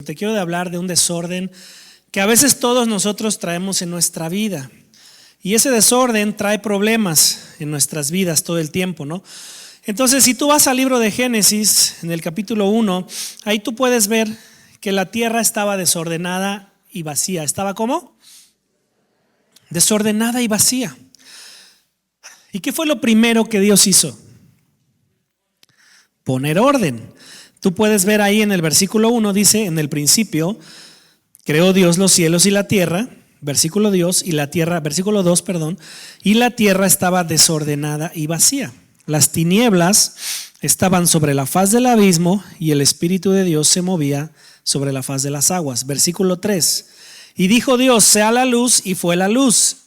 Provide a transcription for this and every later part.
te quiero hablar de un desorden que a veces todos nosotros traemos en nuestra vida. Y ese desorden trae problemas en nuestras vidas todo el tiempo, ¿no? Entonces, si tú vas al libro de Génesis, en el capítulo 1, ahí tú puedes ver que la tierra estaba desordenada y vacía. ¿Estaba cómo? Desordenada y vacía. ¿Y qué fue lo primero que Dios hizo? Poner orden. Tú puedes ver ahí en el versículo 1, dice, en el principio creó Dios los cielos y la tierra, versículo 2, y la tierra, versículo 2, perdón, y la tierra estaba desordenada y vacía. Las tinieblas estaban sobre la faz del abismo y el Espíritu de Dios se movía sobre la faz de las aguas. Versículo 3, y dijo Dios, sea la luz, y fue la luz.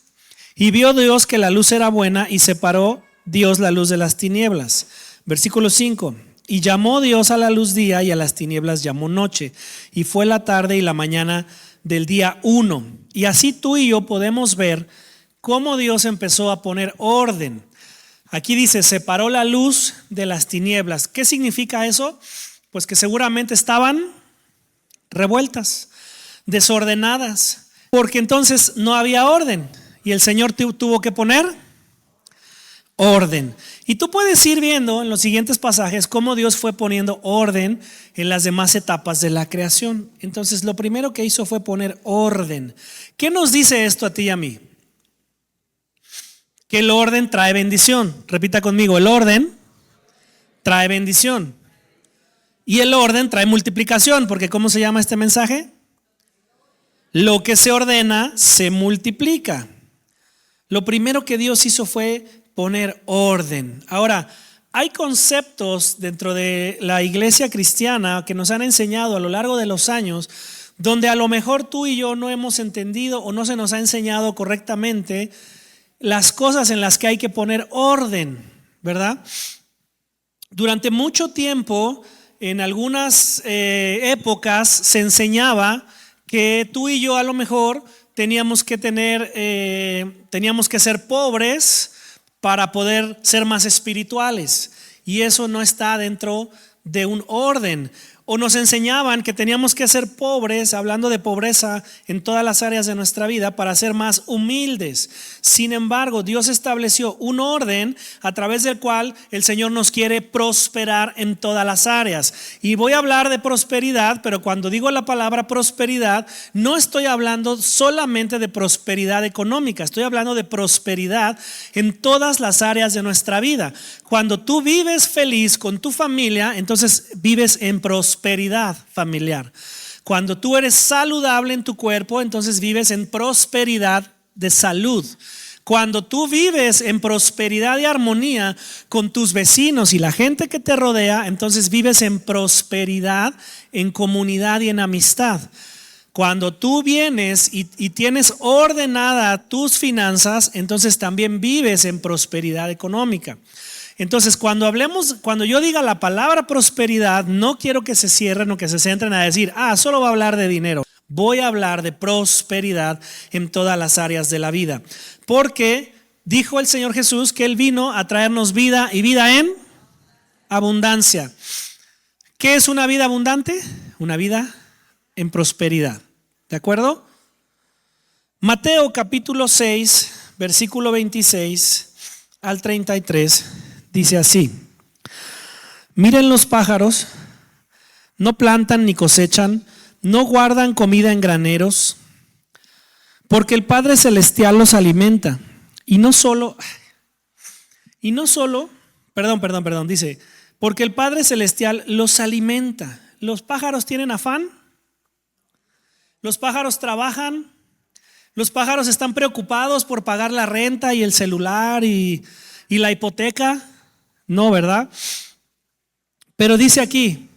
Y vio Dios que la luz era buena y separó Dios la luz de las tinieblas. Versículo 5, y llamó Dios a la luz día y a las tinieblas llamó noche. Y fue la tarde y la mañana del día 1. Y así tú y yo podemos ver cómo Dios empezó a poner orden. Aquí dice, separó la luz de las tinieblas. ¿Qué significa eso? Pues que seguramente estaban revueltas, desordenadas, porque entonces no había orden. Y el Señor tuvo que poner orden. Y tú puedes ir viendo en los siguientes pasajes cómo Dios fue poniendo orden en las demás etapas de la creación. Entonces lo primero que hizo fue poner orden. ¿Qué nos dice esto a ti y a mí? Que el orden trae bendición. Repita conmigo, el orden trae bendición. Y el orden trae multiplicación, porque ¿cómo se llama este mensaje? Lo que se ordena se multiplica. Lo primero que Dios hizo fue poner orden. Ahora, hay conceptos dentro de la iglesia cristiana que nos han enseñado a lo largo de los años, donde a lo mejor tú y yo no hemos entendido o no se nos ha enseñado correctamente las cosas en las que hay que poner orden, ¿verdad? Durante mucho tiempo, en algunas épocas, se enseñaba que tú y yo a lo mejor teníamos que ser pobres para poder ser más espirituales, y eso no está dentro de un orden. O nos enseñaban que teníamos que ser pobres, hablando de pobreza en todas las áreas de nuestra vida, para ser más humildes. Sin embargo, Dios estableció un orden a través del cual el Señor nos quiere prosperar en todas las áreas. Y voy a hablar de prosperidad, pero cuando digo la palabra prosperidad, no estoy hablando solamente de prosperidad económica, estoy hablando de prosperidad en todas las áreas de nuestra vida. Cuando tú vives feliz con tu familia, entonces vives en prosperidad familiar. Cuando tú eres saludable en tu cuerpo, entonces vives en prosperidad de salud. Cuando tú vives en prosperidad y armonía con tus vecinos y la gente que te rodea, entonces vives en prosperidad, en comunidad y en amistad. Cuando tú vienes y tienes ordenada tus finanzas, entonces también vives en prosperidad económica. Entonces, cuando yo diga la palabra prosperidad, no quiero que se cierren o que se centren a decir, solo va a hablar de dinero. Voy a hablar de prosperidad en todas las áreas de la vida. Porque dijo el Señor Jesús que Él vino a traernos vida y vida en abundancia. ¿Qué es una vida abundante? Una vida en prosperidad. ¿De acuerdo? Mateo capítulo 6, versículo 26 al 33. Dice así: miren los pájaros, no plantan ni cosechan, no guardan comida en graneros, porque el Padre Celestial los alimenta. Dice, porque el Padre Celestial los alimenta. ¿Los pájaros tienen afán? ¿Los pájaros trabajan? ¿Los pájaros están preocupados por pagar la renta y el celular y la hipoteca? No, ¿verdad? Pero dice aquí,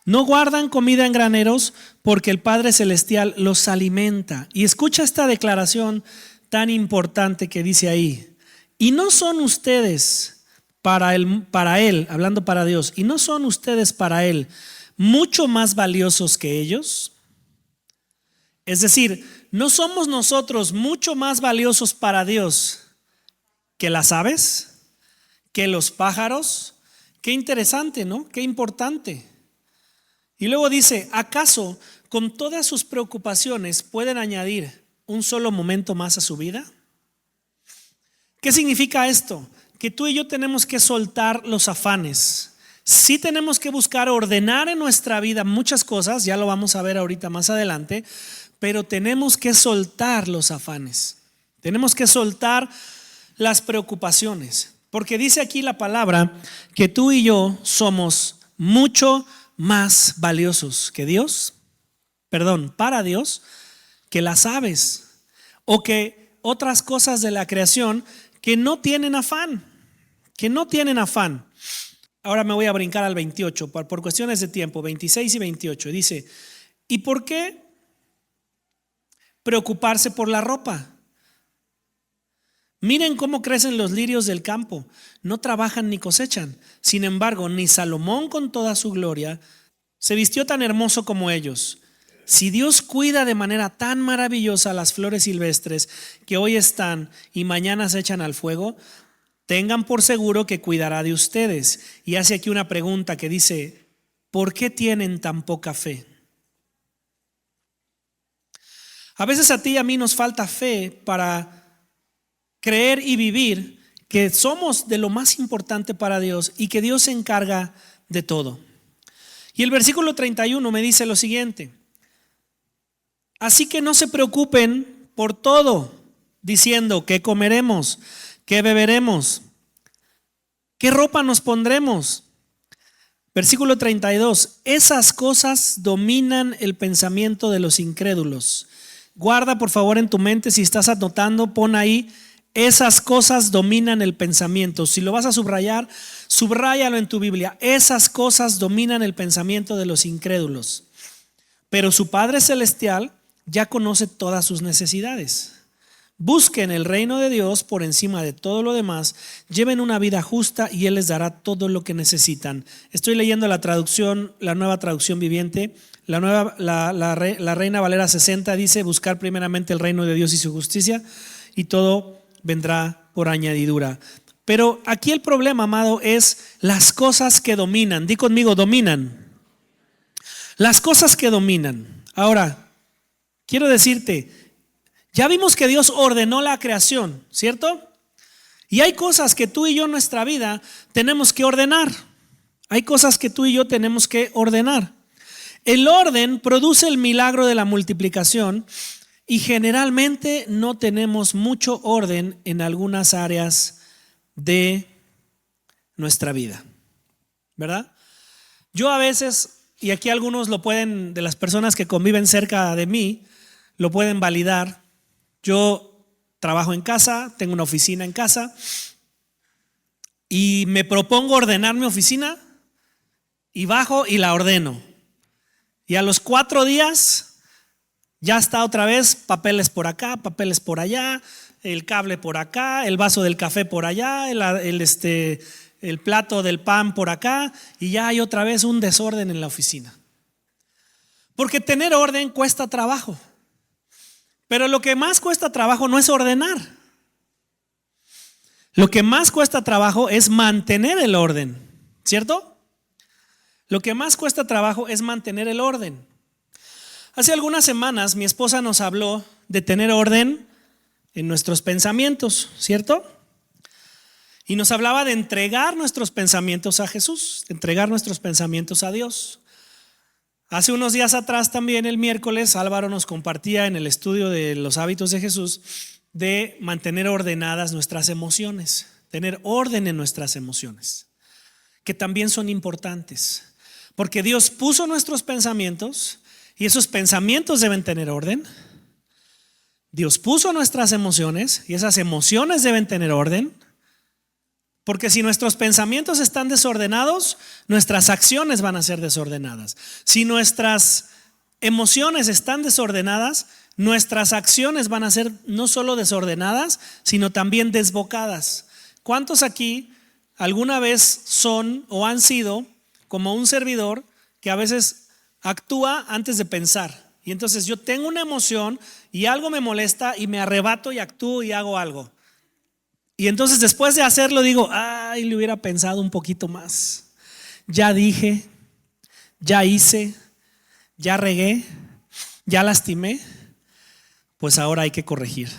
no guardan comida en graneros porque el Padre Celestial los alimenta. Y escucha esta declaración tan importante que dice ahí. Y no son ustedes para él, hablando para Dios, y no son ustedes para Él mucho más valiosos que ellos. Es decir, ¿no somos nosotros mucho más valiosos para Dios que las aves? ¿Que los pájaros? Qué interesante, ¿no? Qué importante. Y luego dice, ¿acaso con todas sus preocupaciones pueden añadir un solo momento más a su vida? ¿Qué significa esto? Que tú y yo tenemos que soltar los afanes. Sí tenemos que buscar ordenar en nuestra vida muchas cosas, ya lo vamos a ver ahorita más adelante, pero tenemos que soltar los afanes. Tenemos que soltar las preocupaciones, porque dice aquí la palabra que tú y yo somos mucho más valiosos que Dios, para Dios, que las aves o que otras cosas de la creación que no tienen afán, Ahora me voy a brincar al 28 por cuestiones de tiempo, 26 y 28. Dice, ¿y por qué preocuparse por la ropa? Miren cómo crecen los lirios del campo, no trabajan ni cosechan. Sin embargo, ni Salomón con toda su gloria se vistió tan hermoso como ellos. Si Dios cuida de manera tan maravillosa las flores silvestres que hoy están y mañana se echan al fuego, tengan por seguro que cuidará de ustedes. Y hace aquí una pregunta que dice, ¿por qué tienen tan poca fe? A veces a ti y a mí nos falta fe para creer y vivir que somos de lo más importante para Dios y que Dios se encarga de todo. Y el versículo 31 me dice lo siguiente: así que no se preocupen por todo, diciendo qué comeremos, qué beberemos, qué ropa nos pondremos. Versículo 32, esas cosas dominan el pensamiento de los incrédulos. Guarda por favor en tu mente, si estás anotando, pon ahí, esas cosas dominan el pensamiento. Si lo vas a subrayar, subráyalo en tu Biblia. Esas cosas dominan el pensamiento de los incrédulos. Pero su Padre Celestial ya conoce todas sus necesidades. Busquen el reino de Dios por encima de todo lo demás, lleven una vida justa y Él les dará todo lo que necesitan. Estoy leyendo la traducción, la nueva traducción viviente. La Reina Valera 60 dice: buscar primeramente el reino de Dios y su justicia, y todo vendrá por añadidura. Pero aquí el problema, amado, es las cosas que dominan. Di conmigo, dominan. Las cosas que dominan. Ahora, quiero decirte, ya vimos que Dios ordenó la creación, ¿cierto? Y hay cosas que tú y yo en nuestra vida tenemos que ordenar. Hay cosas que tú y yo tenemos que ordenar. El orden produce el milagro de la multiplicación y generalmente no tenemos mucho orden en algunas áreas de nuestra vida, ¿verdad? Yo a veces, y aquí algunos lo pueden, de las personas que conviven cerca de mí, lo pueden validar. Yo trabajo en casa, tengo una oficina en casa y me propongo ordenar mi oficina y bajo y la ordeno. Y a los 4 días ya está otra vez, papeles por acá, papeles por allá, el cable por acá, el vaso del café por allá, el plato del pan por acá, y ya hay otra vez un desorden en la oficina. Porque tener orden cuesta trabajo. Pero lo que más cuesta trabajo no es ordenar. Lo que más cuesta trabajo es mantener el orden, ¿cierto? Lo que más cuesta trabajo es mantener el orden. Hace algunas semanas mi esposa nos habló de tener orden en nuestros pensamientos, ¿cierto? Y nos hablaba de entregar nuestros pensamientos a Jesús, de entregar nuestros pensamientos a Dios. Hace unos días atrás también, el miércoles, Álvaro nos compartía en el estudio de los hábitos de Jesús de mantener ordenadas nuestras emociones, tener orden en nuestras emociones, que también son importantes, porque Dios puso nuestros pensamientos y esos pensamientos deben tener orden. Dios puso nuestras emociones y esas emociones deben tener orden. Porque si nuestros pensamientos están desordenados, nuestras acciones van a ser desordenadas. Si nuestras emociones están desordenadas, nuestras acciones van a ser no solo desordenadas, sino también desbocadas. ¿Cuántos aquí alguna vez son o han sido como un servidor que a veces actúa antes de pensar? Y entonces yo tengo una emoción y algo me molesta y me arrebato y actúo y hago algo. Y entonces después de hacerlo digo, le hubiera pensado un poquito más. Ya dije, ya hice, ya regué, ya lastimé, pues ahora hay que corregir,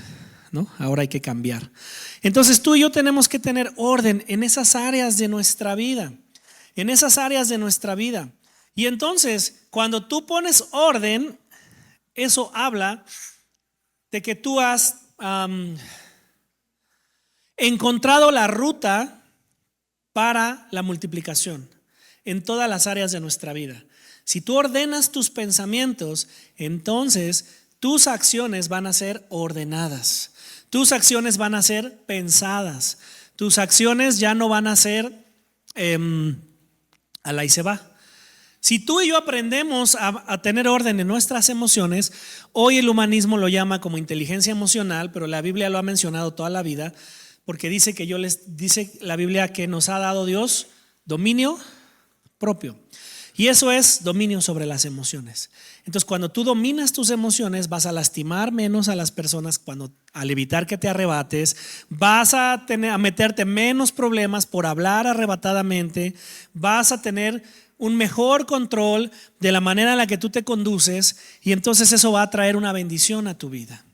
¿no? Ahora hay que cambiar. Entonces tú y yo tenemos que tener orden en esas áreas de nuestra vida, en esas áreas de nuestra vida. Y entonces, cuando tú pones orden, eso habla de que tú has encontrado la ruta para la multiplicación en todas las áreas de nuestra vida. Si tú ordenas tus pensamientos, entonces tus acciones van a ser ordenadas. Tus acciones van a ser pensadas. Tus acciones ya no van a ser a la y se va. Si tú y yo aprendemos a tener orden en nuestras emociones, hoy el humanismo lo llama como inteligencia emocional, pero la Biblia lo ha mencionado toda la vida, porque dice dice la Biblia que nos ha dado Dios dominio propio. Y eso es dominio sobre las emociones. Entonces, cuando tú dominas tus emociones, vas a lastimar menos a las personas al evitar que te arrebates, vas a meterte menos problemas por hablar arrebatadamente, vas a tener un mejor control de la manera en la que tú te conduces, y entonces eso va a traer una bendición a tu vida.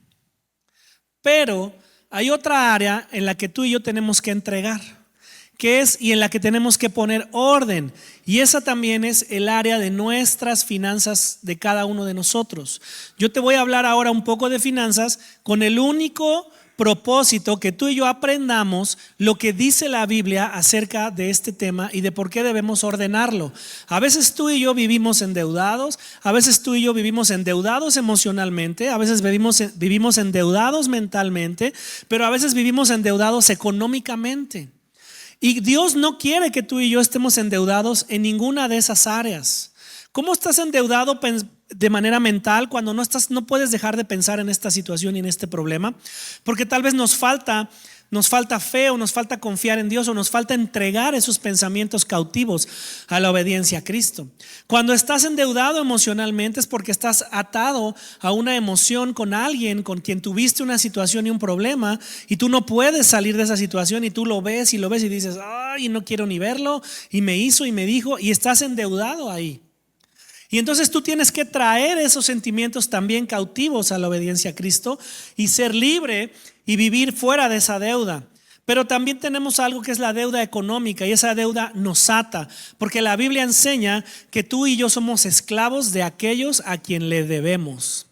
Pero hay otra área en la que tú y yo tenemos que entregar, y en la que tenemos que poner orden, y esa también es el área de nuestras finanzas de cada uno de nosotros. Yo te voy a hablar ahora un poco de finanzas con el único propósito que tú y yo aprendamos lo que dice la Biblia acerca de este tema y de por qué debemos ordenarlo. A veces tú y yo vivimos endeudados, a veces tú y yo vivimos endeudados emocionalmente, a veces vivimos endeudados mentalmente, pero a veces vivimos endeudados económicamente. Y Dios no quiere que tú y yo estemos endeudados en ninguna de esas áreas. ¿Cómo estás endeudado de manera mental cuando no puedes dejar de pensar en esta situación y en este problema? Porque tal vez nos falta fe, o nos falta confiar en Dios, o nos falta entregar esos pensamientos cautivos a la obediencia a Cristo. Cuando estás endeudado emocionalmente es porque estás atado a una emoción con alguien con quien tuviste una situación y un problema, y tú no puedes salir de esa situación, y tú lo ves y dices, ay, no quiero ni verlo, y me hizo y me dijo, y estás endeudado ahí. Y entonces tú tienes que traer esos sentimientos también cautivos a la obediencia a Cristo y ser libre y vivir fuera de esa deuda. Pero también tenemos algo que es la deuda económica, y esa deuda nos ata, porque la Biblia enseña que tú y yo somos esclavos de aquellos a quien le debemos.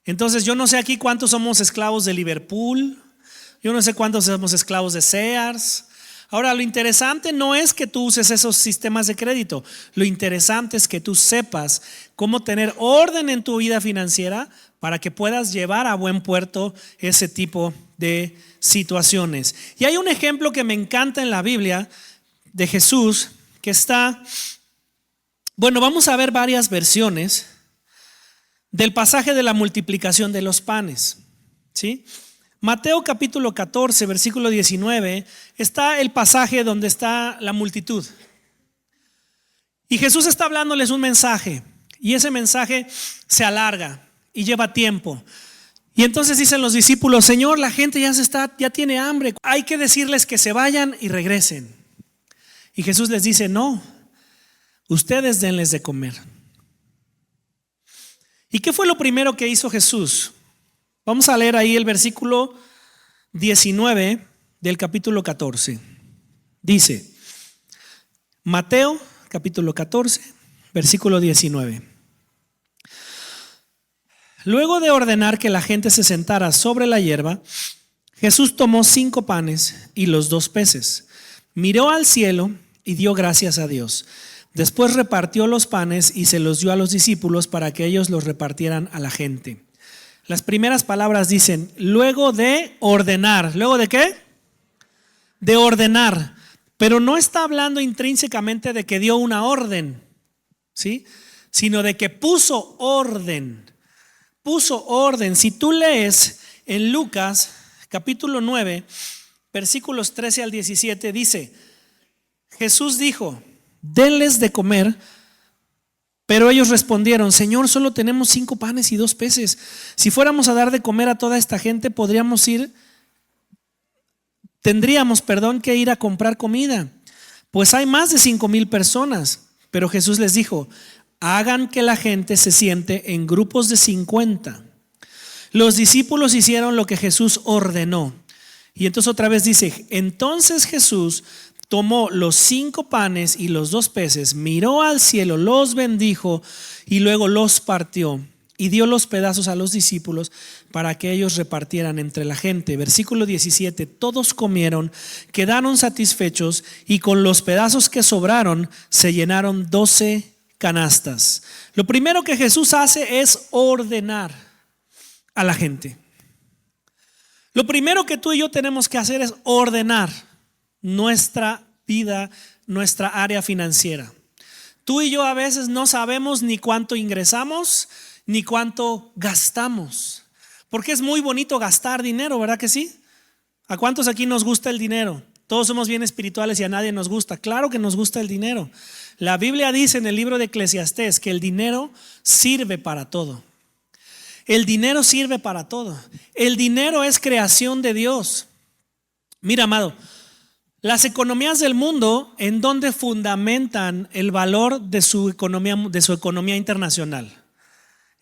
Entonces yo no sé aquí cuántos somos esclavos de Liverpool, yo no sé cuántos somos esclavos de Sears. Ahora, lo interesante no es que tú uses esos sistemas de crédito. Lo interesante es que tú sepas cómo tener orden en tu vida financiera para que puedas llevar a buen puerto ese tipo de situaciones. Y hay un ejemplo que me encanta en la Biblia de Jesús que vamos a ver varias versiones del pasaje de la multiplicación de los panes, ¿sí? Mateo capítulo 14, versículo 19, está el pasaje donde está la multitud. Y Jesús está hablándoles un mensaje, y ese mensaje se alarga y lleva tiempo. Y entonces dicen los discípulos, Señor, la gente ya tiene hambre, hay que decirles que se vayan y regresen. Y Jesús les dice, no, ustedes denles de comer. ¿Y qué fue lo primero que hizo Jesús? Vamos a leer ahí el versículo 19 del capítulo 14. Dice, Mateo capítulo 14, versículo 19. Luego de ordenar que la gente se sentara sobre la hierba, Jesús tomó 5 panes y los 2 peces, miró al cielo y dio gracias a Dios. Después repartió los panes y se los dio a los discípulos para que ellos los repartieran a la gente. Las primeras palabras dicen, luego de ordenar. ¿Luego de qué? De ordenar. Pero no está hablando intrínsecamente de que dio una orden, ¿sí? Sino de que puso orden. Puso orden. Si tú lees en Lucas capítulo 9, versículos 13 al 17, dice, Jesús dijo, denles de comer. Pero ellos respondieron, Señor, solo tenemos 5 panes y 2 peces. Si fuéramos a dar de comer a toda esta gente, tendríamos que ir a comprar comida, pues hay más de 5,000 personas. Pero Jesús les dijo, hagan que la gente se siente en grupos de 50. Los discípulos hicieron lo que Jesús ordenó. Y entonces otra vez dice, entonces Jesús tomó los 5 panes y los 2 peces, miró al cielo, los bendijo y luego los partió y dio los pedazos a los discípulos para que ellos repartieran entre la gente. Versículo 17, todos comieron, quedaron satisfechos y con los pedazos que sobraron se llenaron 12 canastas. Lo primero que Jesús hace es ordenar a la gente. Lo primero que tú y yo tenemos que hacer es ordenar nuestra vida, nuestra área financiera. Tú y yo a veces no sabemos ni cuánto ingresamos ni cuánto gastamos, porque es muy bonito gastar dinero, ¿verdad que sí? ¿A cuántos aquí nos gusta el dinero? Todos somos bien espirituales y a nadie nos gusta. Claro que nos gusta el dinero. La Biblia dice en el libro de Eclesiastés que el dinero sirve para todo. El dinero sirve para todo. El dinero es creación de Dios. Mira, amado, las economías del mundo, ¿en dónde fundamentan el valor de su economía internacional?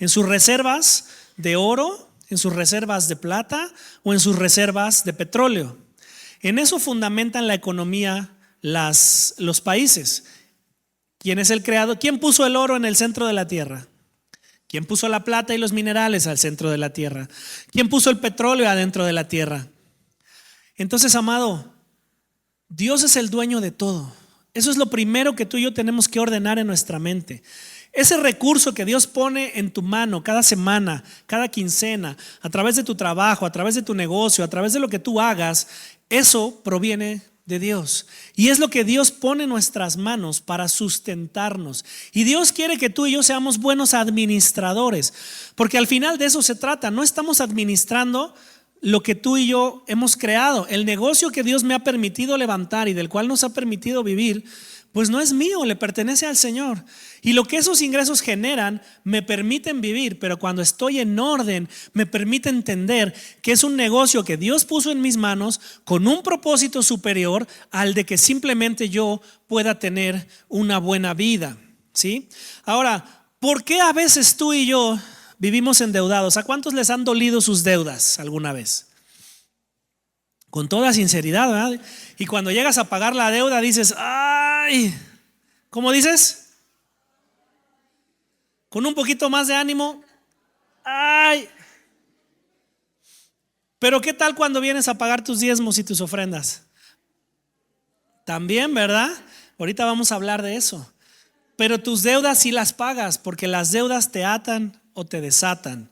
¿En sus reservas de oro, en sus reservas de plata o en sus reservas de petróleo? En eso fundamentan la economía los países. ¿Quién es el creador? ¿Quién puso el oro en el centro de la tierra? ¿Quién puso la plata y los minerales al centro de la tierra? ¿Quién puso el petróleo adentro de la tierra? Entonces, amado, Dios es el dueño de todo. Eso es lo primero que tú y yo tenemos que ordenar en nuestra mente. Ese recurso que Dios pone en tu mano cada semana, cada quincena, a través de tu trabajo, a través de tu negocio, a través de lo que tú hagas, eso proviene de Dios. Y es lo que Dios pone en nuestras manos para sustentarnos. Y Dios quiere que tú y yo seamos buenos administradores, porque al final de eso se trata. No estamos administrando lo que tú y yo hemos creado. El negocio que Dios me ha permitido levantar y del cual nos ha permitido vivir, pues no es mío, le pertenece al Señor. Y lo que esos ingresos generan me permiten vivir, pero cuando estoy en orden me permite entender que es un negocio que Dios puso en mis manos con un propósito superior al de que simplemente yo pueda tener una buena vida, ¿sí? Ahora, ¿por qué a veces tú y yo vivimos endeudados? ¿A cuántos les han dolido sus deudas alguna vez? Con toda sinceridad, ¿verdad? Y cuando llegas a pagar la deuda dices, ay, ¿cómo dices? Con un poquito más de ánimo, ay. Pero ¿qué tal cuando vienes a pagar tus diezmos y tus ofrendas? También, ¿verdad? Ahorita vamos a hablar de eso. Pero tus deudas sí las pagas, porque las deudas te atan o te desatan.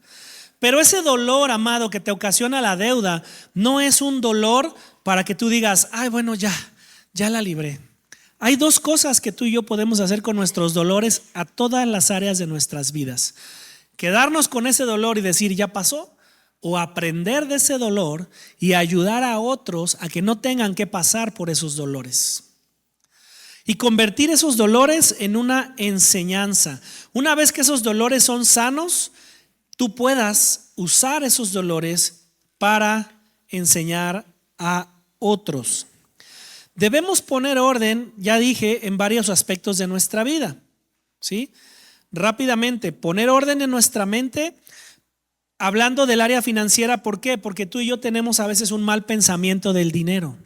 Pero ese dolor, amado, que te ocasiona la deuda, no es un dolor para que tú digas, ay, bueno, ya la libré. Hay 2 cosas que tú y yo podemos hacer con nuestros dolores a todas las áreas de nuestras vidas: quedarnos con ese dolor y decir, ya pasó, o aprender de ese dolor y ayudar a otros a que no tengan que pasar por esos dolores. Y convertir esos dolores en una enseñanza. Una vez que esos dolores son sanos, tú puedas usar esos dolores para enseñar a otros. Debemos poner orden, ya dije, en varios aspectos de nuestra vida, ¿sí? Rápidamente, poner orden en nuestra mente, hablando del área financiera. ¿Por qué? Porque tú y yo tenemos a veces un mal pensamiento del dinero.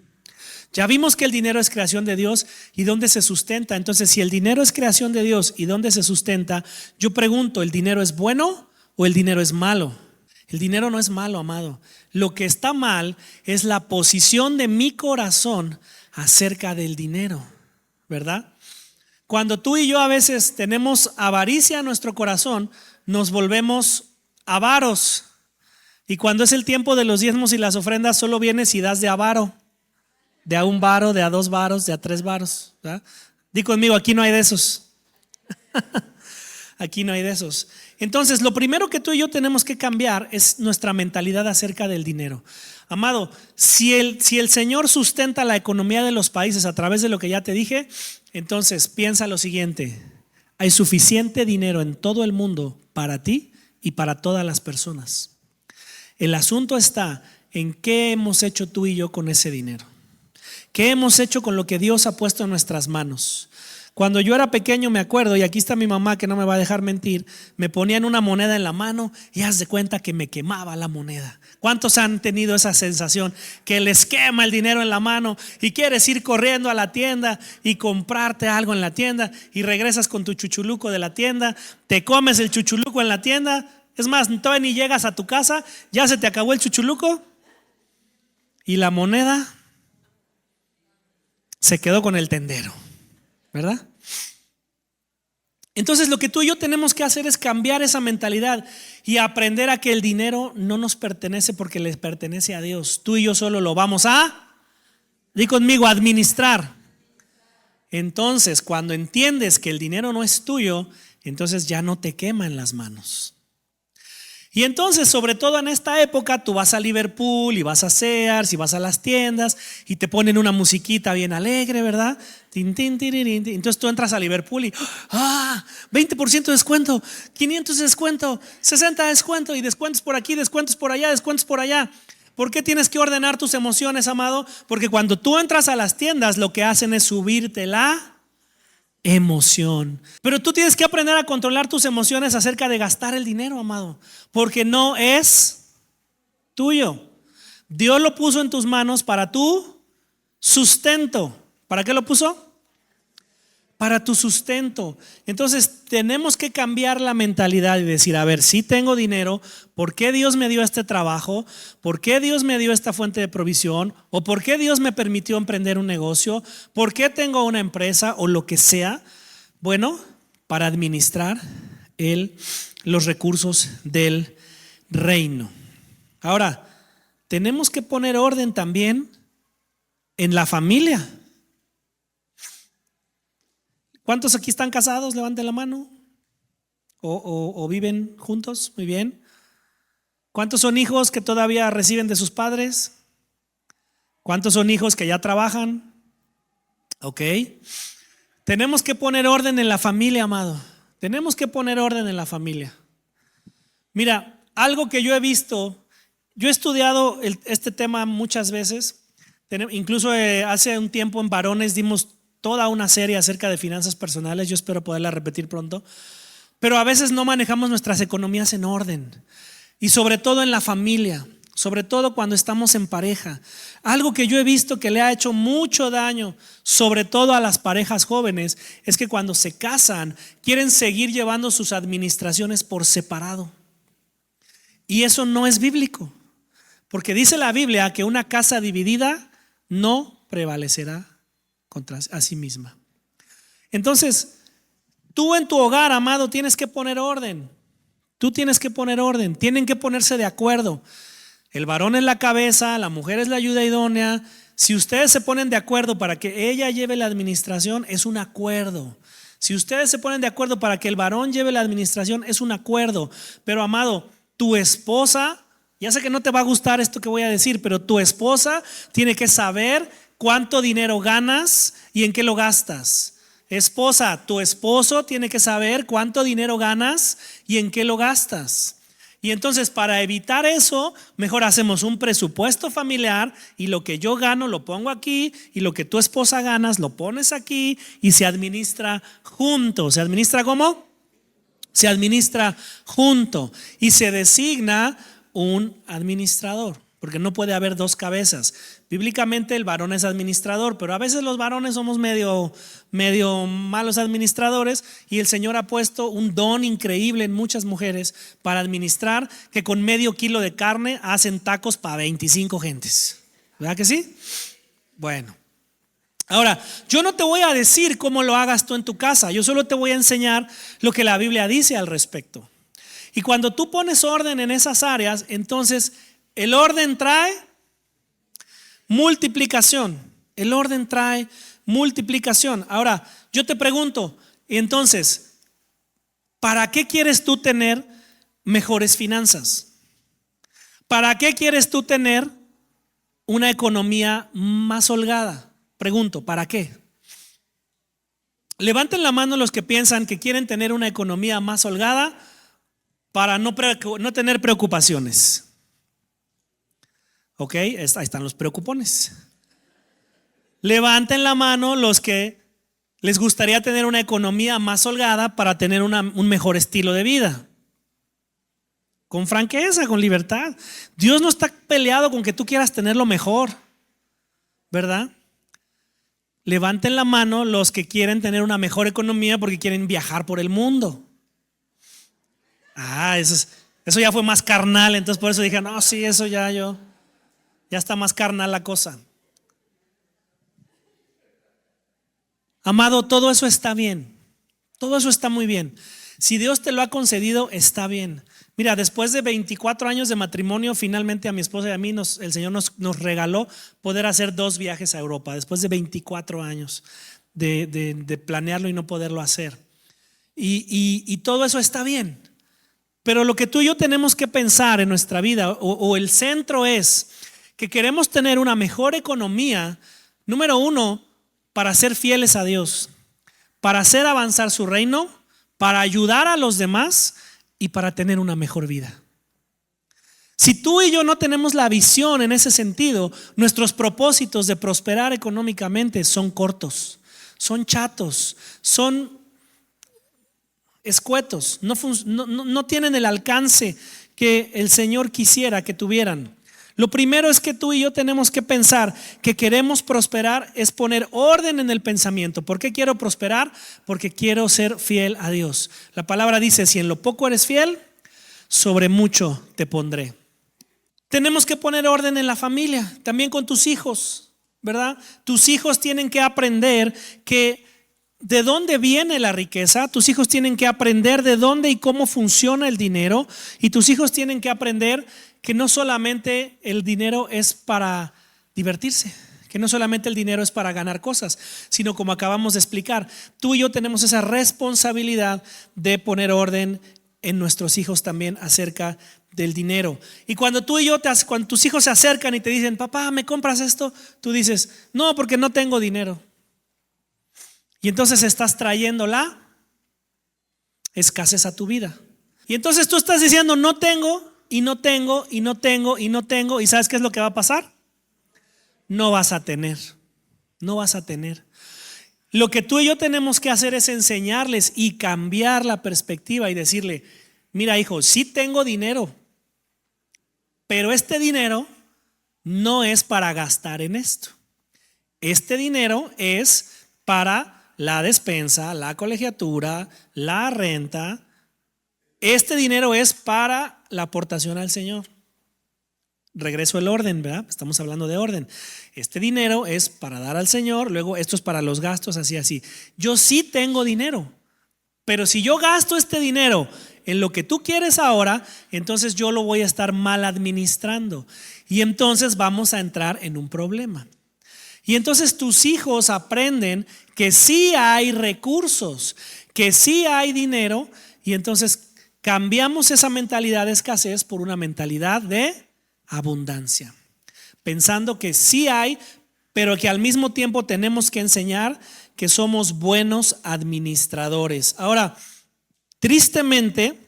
Ya vimos que el dinero es creación de Dios y dónde se sustenta. Entonces, si el dinero es creación de Dios y dónde se sustenta, yo pregunto, ¿el dinero es bueno o el dinero es malo? El dinero no es malo, amado. Lo que está mal es la posición de mi corazón acerca del dinero, ¿verdad? Cuando tú y yo a veces tenemos avaricia en nuestro corazón, nos volvemos avaros. Y cuando es el tiempo de los diezmos y las ofrendas, solo vienes y das de avaro. De a 1 varo, de a 2 varos, de a 3 varos, ¿verdad? Di conmigo, aquí no hay de esos. Aquí no hay de esos. Entonces, lo primero que tú y yo tenemos que cambiar es nuestra mentalidad acerca del dinero. Amado, si el Señor sustenta la economía de los países a través de lo que ya te dije, entonces piensa lo siguiente: hay suficiente dinero en todo el mundo para ti y para todas las personas. El asunto está en qué hemos hecho tú y yo con ese dinero. ¿Qué hemos hecho con lo que Dios ha puesto en nuestras manos? Cuando yo era pequeño me acuerdo, y aquí está mi mamá que no me va a dejar mentir, me ponían una moneda en la mano y haz de cuenta que me quemaba la moneda. ¿Cuántos han tenido esa sensación que les quema el dinero en la mano y quieres ir corriendo a la tienda y comprarte algo en la tienda y regresas con tu chuchuluco de la tienda, te comes el chuchuluco en la tienda? Es más, todavía ni llegas a tu casa, ya se te acabó el chuchuluco y la moneda se quedó con el tendero, ¿verdad? Entonces lo que tú y yo tenemos que hacer es cambiar esa mentalidad y aprender a que el dinero no nos pertenece porque les pertenece a Dios. Tú y yo solo lo vamos a, di conmigo, administrar. Entonces cuando entiendes que el dinero no es tuyo, entonces ya no te quema en las manos. Y entonces, sobre todo en esta época, tú vas a Liverpool y vas a Sears y vas a las tiendas y te ponen una musiquita bien alegre, ¿verdad? Tin, tin, tirirín. Entonces tú entras a Liverpool y 20% de descuento, 500 de descuento, 60 de descuento y descuentos por aquí, descuentos por allá, descuentos por allá. ¿Por qué tienes que ordenar tus emociones, amado? Porque cuando tú entras a las tiendas, lo que hacen es subirte la emoción. Pero tú tienes que aprender a controlar tus emociones acerca de gastar el dinero, amado, porque no es tuyo. Dios lo puso en tus manos para tu sustento. ¿Para qué lo puso? Para tu sustento. Entonces tenemos que cambiar la mentalidad y decir, a ver, si tengo dinero, ¿por qué Dios me dio este trabajo? ¿Por qué Dios me dio esta fuente de provisión? ¿O por qué Dios me permitió emprender un negocio? ¿Por qué tengo una empresa o lo que sea? Bueno, para administrar los recursos del reino. Ahora, tenemos que poner orden también en la familia. ¿Cuántos aquí están casados? Levanten la mano. ¿O viven juntos? Muy bien. ¿Cuántos son hijos que todavía reciben de sus padres? ¿Cuántos son hijos que ya trabajan? Ok. Tenemos que poner orden en la familia, amado. Tenemos que poner orden en la familia. Mira, algo que yo he visto, yo he estudiado este tema muchas veces. Incluso hace un tiempo en Varones dimos toda una serie acerca de finanzas personales. Yo espero poderla repetir pronto. Pero a veces no manejamos nuestras economías en orden. Y sobre todo en la familia, sobre todo cuando estamos en pareja. Algo que yo he visto que le ha hecho mucho daño, sobre todo a las parejas jóvenes, es que cuando se casan quieren seguir llevando sus administraciones por separado. Y eso no es bíblico, porque dice la Biblia que una casa dividida no prevalecerá contra a sí misma. Entonces, tú en tu hogar, amado, tienes que poner orden. Tú tienes que poner orden. Tienen que ponerse de acuerdo. El varón es la cabeza, la mujer es la ayuda idónea. Si ustedes se ponen de acuerdo para que ella lleve la administración, es un acuerdo. Si ustedes se ponen de acuerdo para que el varón lleve la administración, es un acuerdo. Pero, amado, tu esposa, ya sé que no te va a gustar esto que voy a decir, pero tu esposa tiene que saber cuánto dinero ganas y en qué lo gastas. Esposa, tu esposo tiene que saber cuánto dinero ganas y en qué lo gastas. Y entonces, para evitar eso, mejor hacemos un presupuesto familiar y lo que yo gano lo pongo aquí y lo que tu esposa ganas lo pones aquí y se administra junto. ¿Se administra cómo? Se administra junto y se designa un administrador. Porque no puede haber dos cabezas. Bíblicamente el varón es administrador, pero a veces los varones somos medio malos administradores, y el Señor ha puesto un don increíble en muchas mujeres para administrar, que con medio kilo de carne hacen tacos para 25 gentes. ¿Verdad que sí? Bueno. Ahora, yo no te voy a decir cómo lo hagas tú en tu casa, yo solo te voy a enseñar lo que la Biblia dice al respecto. Y cuando tú pones orden en esas áreas, entonces el orden trae multiplicación. El orden trae multiplicación. Ahora, yo te pregunto, entonces, ¿para qué quieres tú tener mejores finanzas? ¿Para qué quieres tú tener una economía más holgada? Pregunto, ¿para qué? Levanten la mano los que piensan que quieren tener una economía más holgada para no tener preocupaciones. Ok, ahí están los preocupones. Levanten la mano los que les gustaría tener una economía más holgada para tener un mejor estilo de vida. Con franqueza, con libertad. Dios no está peleado con que tú quieras tener lo mejor, ¿verdad? Levanten la mano los que quieren tener una mejor economía porque quieren viajar por el mundo. Eso ya fue más carnal, entonces por eso dije, no, sí, eso ya está más carnal la cosa. Amado, todo eso está bien. Todo eso está muy bien. Si Dios te lo ha concedido, está bien. Mira, después de 24 años de matrimonio, finalmente a mi esposa y a mí el Señor nos regaló poder hacer 2 viajes a Europa. Después de 24 años de planearlo y no poderlo hacer. Y todo eso está bien. Pero lo que tú y yo tenemos que pensar en nuestra vida, o el centro es que queremos tener una mejor economía, número 1, para ser fieles a Dios, para hacer avanzar su reino, para ayudar a los demás y para tener una mejor vida. Si tú y yo no tenemos la visión en ese sentido, nuestros propósitos de prosperar económicamente son cortos, son chatos, son escuetos, no tienen el alcance que el Señor quisiera que tuvieran. Lo primero es que tú y yo tenemos que pensar que queremos prosperar, es poner orden en el pensamiento. ¿Por qué quiero prosperar? Porque quiero ser fiel a Dios. La palabra dice, si en lo poco eres fiel, sobre mucho te pondré. Tenemos que poner orden en la familia, también con tus hijos, ¿verdad? Tus hijos tienen que aprender que de dónde viene la riqueza. Tus hijos tienen que aprender de dónde y cómo funciona el dinero. Y tus hijos tienen que aprender que no solamente el dinero es para divertirse, que no solamente el dinero es para ganar cosas, sino como acabamos de explicar, tú y yo tenemos esa responsabilidad de poner orden en nuestros hijos también acerca del dinero. Y cuando cuando tus hijos se acercan y te dicen, papá, ¿me compras esto? Tú dices, no, porque no tengo dinero. Y entonces estás trayendo la escasez a tu vida. Y entonces tú estás diciendo, no tengo, y no tengo, y no tengo, y no tengo. ¿Y sabes qué es lo que va a pasar? No vas a tener. No vas a tener. Lo que tú y yo tenemos que hacer es enseñarles y cambiar la perspectiva y decirle, mira hijo, sí tengo dinero, pero este dinero no es para gastar en esto. Este dinero es para la despensa, la colegiatura, la renta. Este dinero es para la aportación al Señor. Regreso el orden, ¿verdad? Estamos hablando de orden. Este dinero es para dar al Señor, luego esto es para los gastos, así. Yo sí tengo dinero, pero si yo gasto este dinero en lo que tú quieres ahora, entonces yo lo voy a estar mal administrando. Y entonces vamos a entrar en un problema. Y entonces tus hijos aprenden que sí hay recursos, que sí hay dinero, y entonces cambiamos esa mentalidad de escasez por una mentalidad de abundancia, pensando que sí hay, pero que al mismo tiempo tenemos que enseñar que somos buenos administradores. Ahora, tristemente,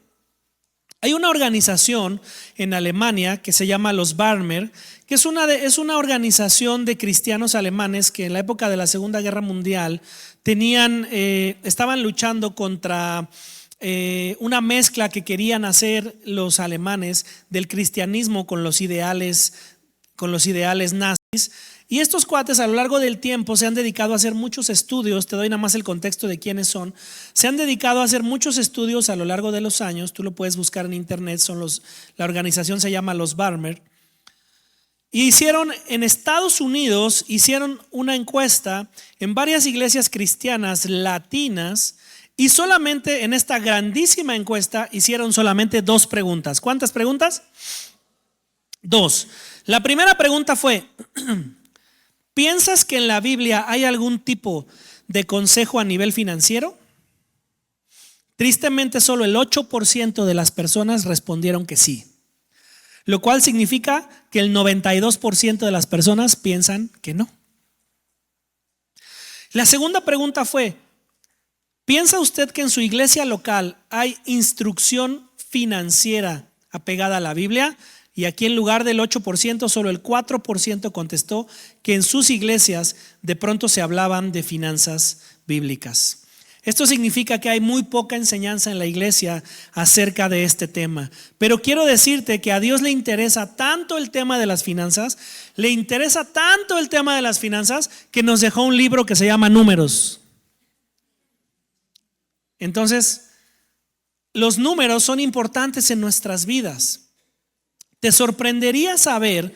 hay una organización en Alemania que se llama los Barmer, que es una organización de cristianos alemanes que en la época de la Segunda Guerra Mundial estaban luchando contra una mezcla que querían hacer los alemanes del cristianismo con los ideales nazis. Y estos cuates a lo largo del tiempo se han dedicado a hacer muchos estudios. Te doy nada más el contexto de quiénes son. Se han dedicado a hacer muchos estudios a lo largo de los años. Tú lo puedes buscar en internet. La organización se llama los Barmer. Y en Estados Unidos hicieron una encuesta en varias iglesias cristianas latinas. Y solamente en esta grandísima encuesta hicieron solamente 2 preguntas. ¿Cuántas preguntas? 2. La primera pregunta fue, ¿piensas que en la Biblia hay algún tipo de consejo a nivel financiero? Tristemente solo el 8% de las personas respondieron que sí, lo cual significa que el 92% de las personas piensan que no. La segunda pregunta fue, ¿piensa usted que en su iglesia local hay instrucción financiera apegada a la Biblia? Y aquí en lugar del 8%, solo el 4% contestó que en sus iglesias de pronto se hablaban de finanzas bíblicas. Esto significa que hay muy poca enseñanza en la iglesia acerca de este tema. Pero quiero decirte que a Dios le interesa tanto el tema de las finanzas, que nos dejó un libro que se llama Números. Entonces, los números son importantes en nuestras vidas. Te sorprendería saber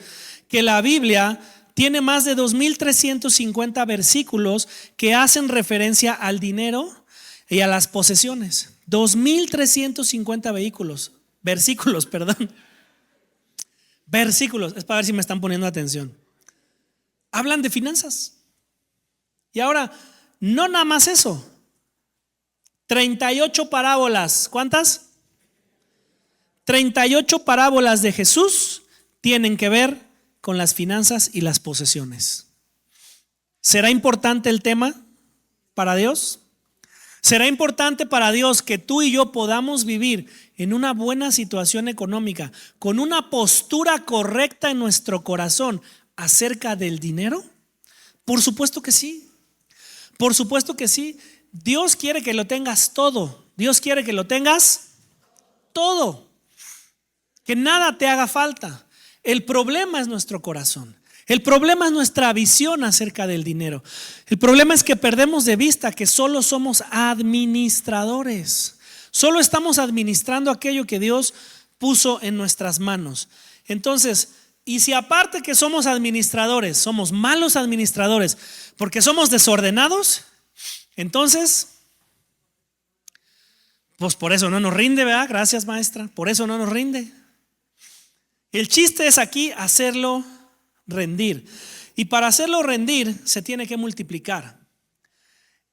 que la Biblia tiene más de 2,350 versículos que hacen referencia al dinero y a las posesiones. 2,350 versículos. Es para ver si me están poniendo atención. Hablan de finanzas. Y ahora, no nada más eso. 38 parábolas. ¿Cuántas? 38 parábolas de Jesús tienen que ver con las finanzas y las posesiones. ¿Será importante el tema para Dios? ¿Será importante para Dios que tú y yo podamos vivir en una buena situación económica, con una postura correcta en nuestro corazón acerca del dinero? Por supuesto que sí. Por supuesto que sí. Dios quiere que lo tengas todo. Dios quiere que lo tengas todo. Que nada te haga falta. El problema es nuestro corazón. El problema es nuestra visión acerca del dinero. El problema es que perdemos de vista que solo somos administradores. Solo estamos administrando aquello que Dios puso en nuestras manos. Entonces, y si aparte que somos administradores, somos malos administradores porque somos desordenados, entonces, pues por eso no nos rinde, ¿verdad? Gracias, maestra. Por eso no nos rinde. El chiste es aquí hacerlo rendir. Y para hacerlo rendir se tiene que multiplicar.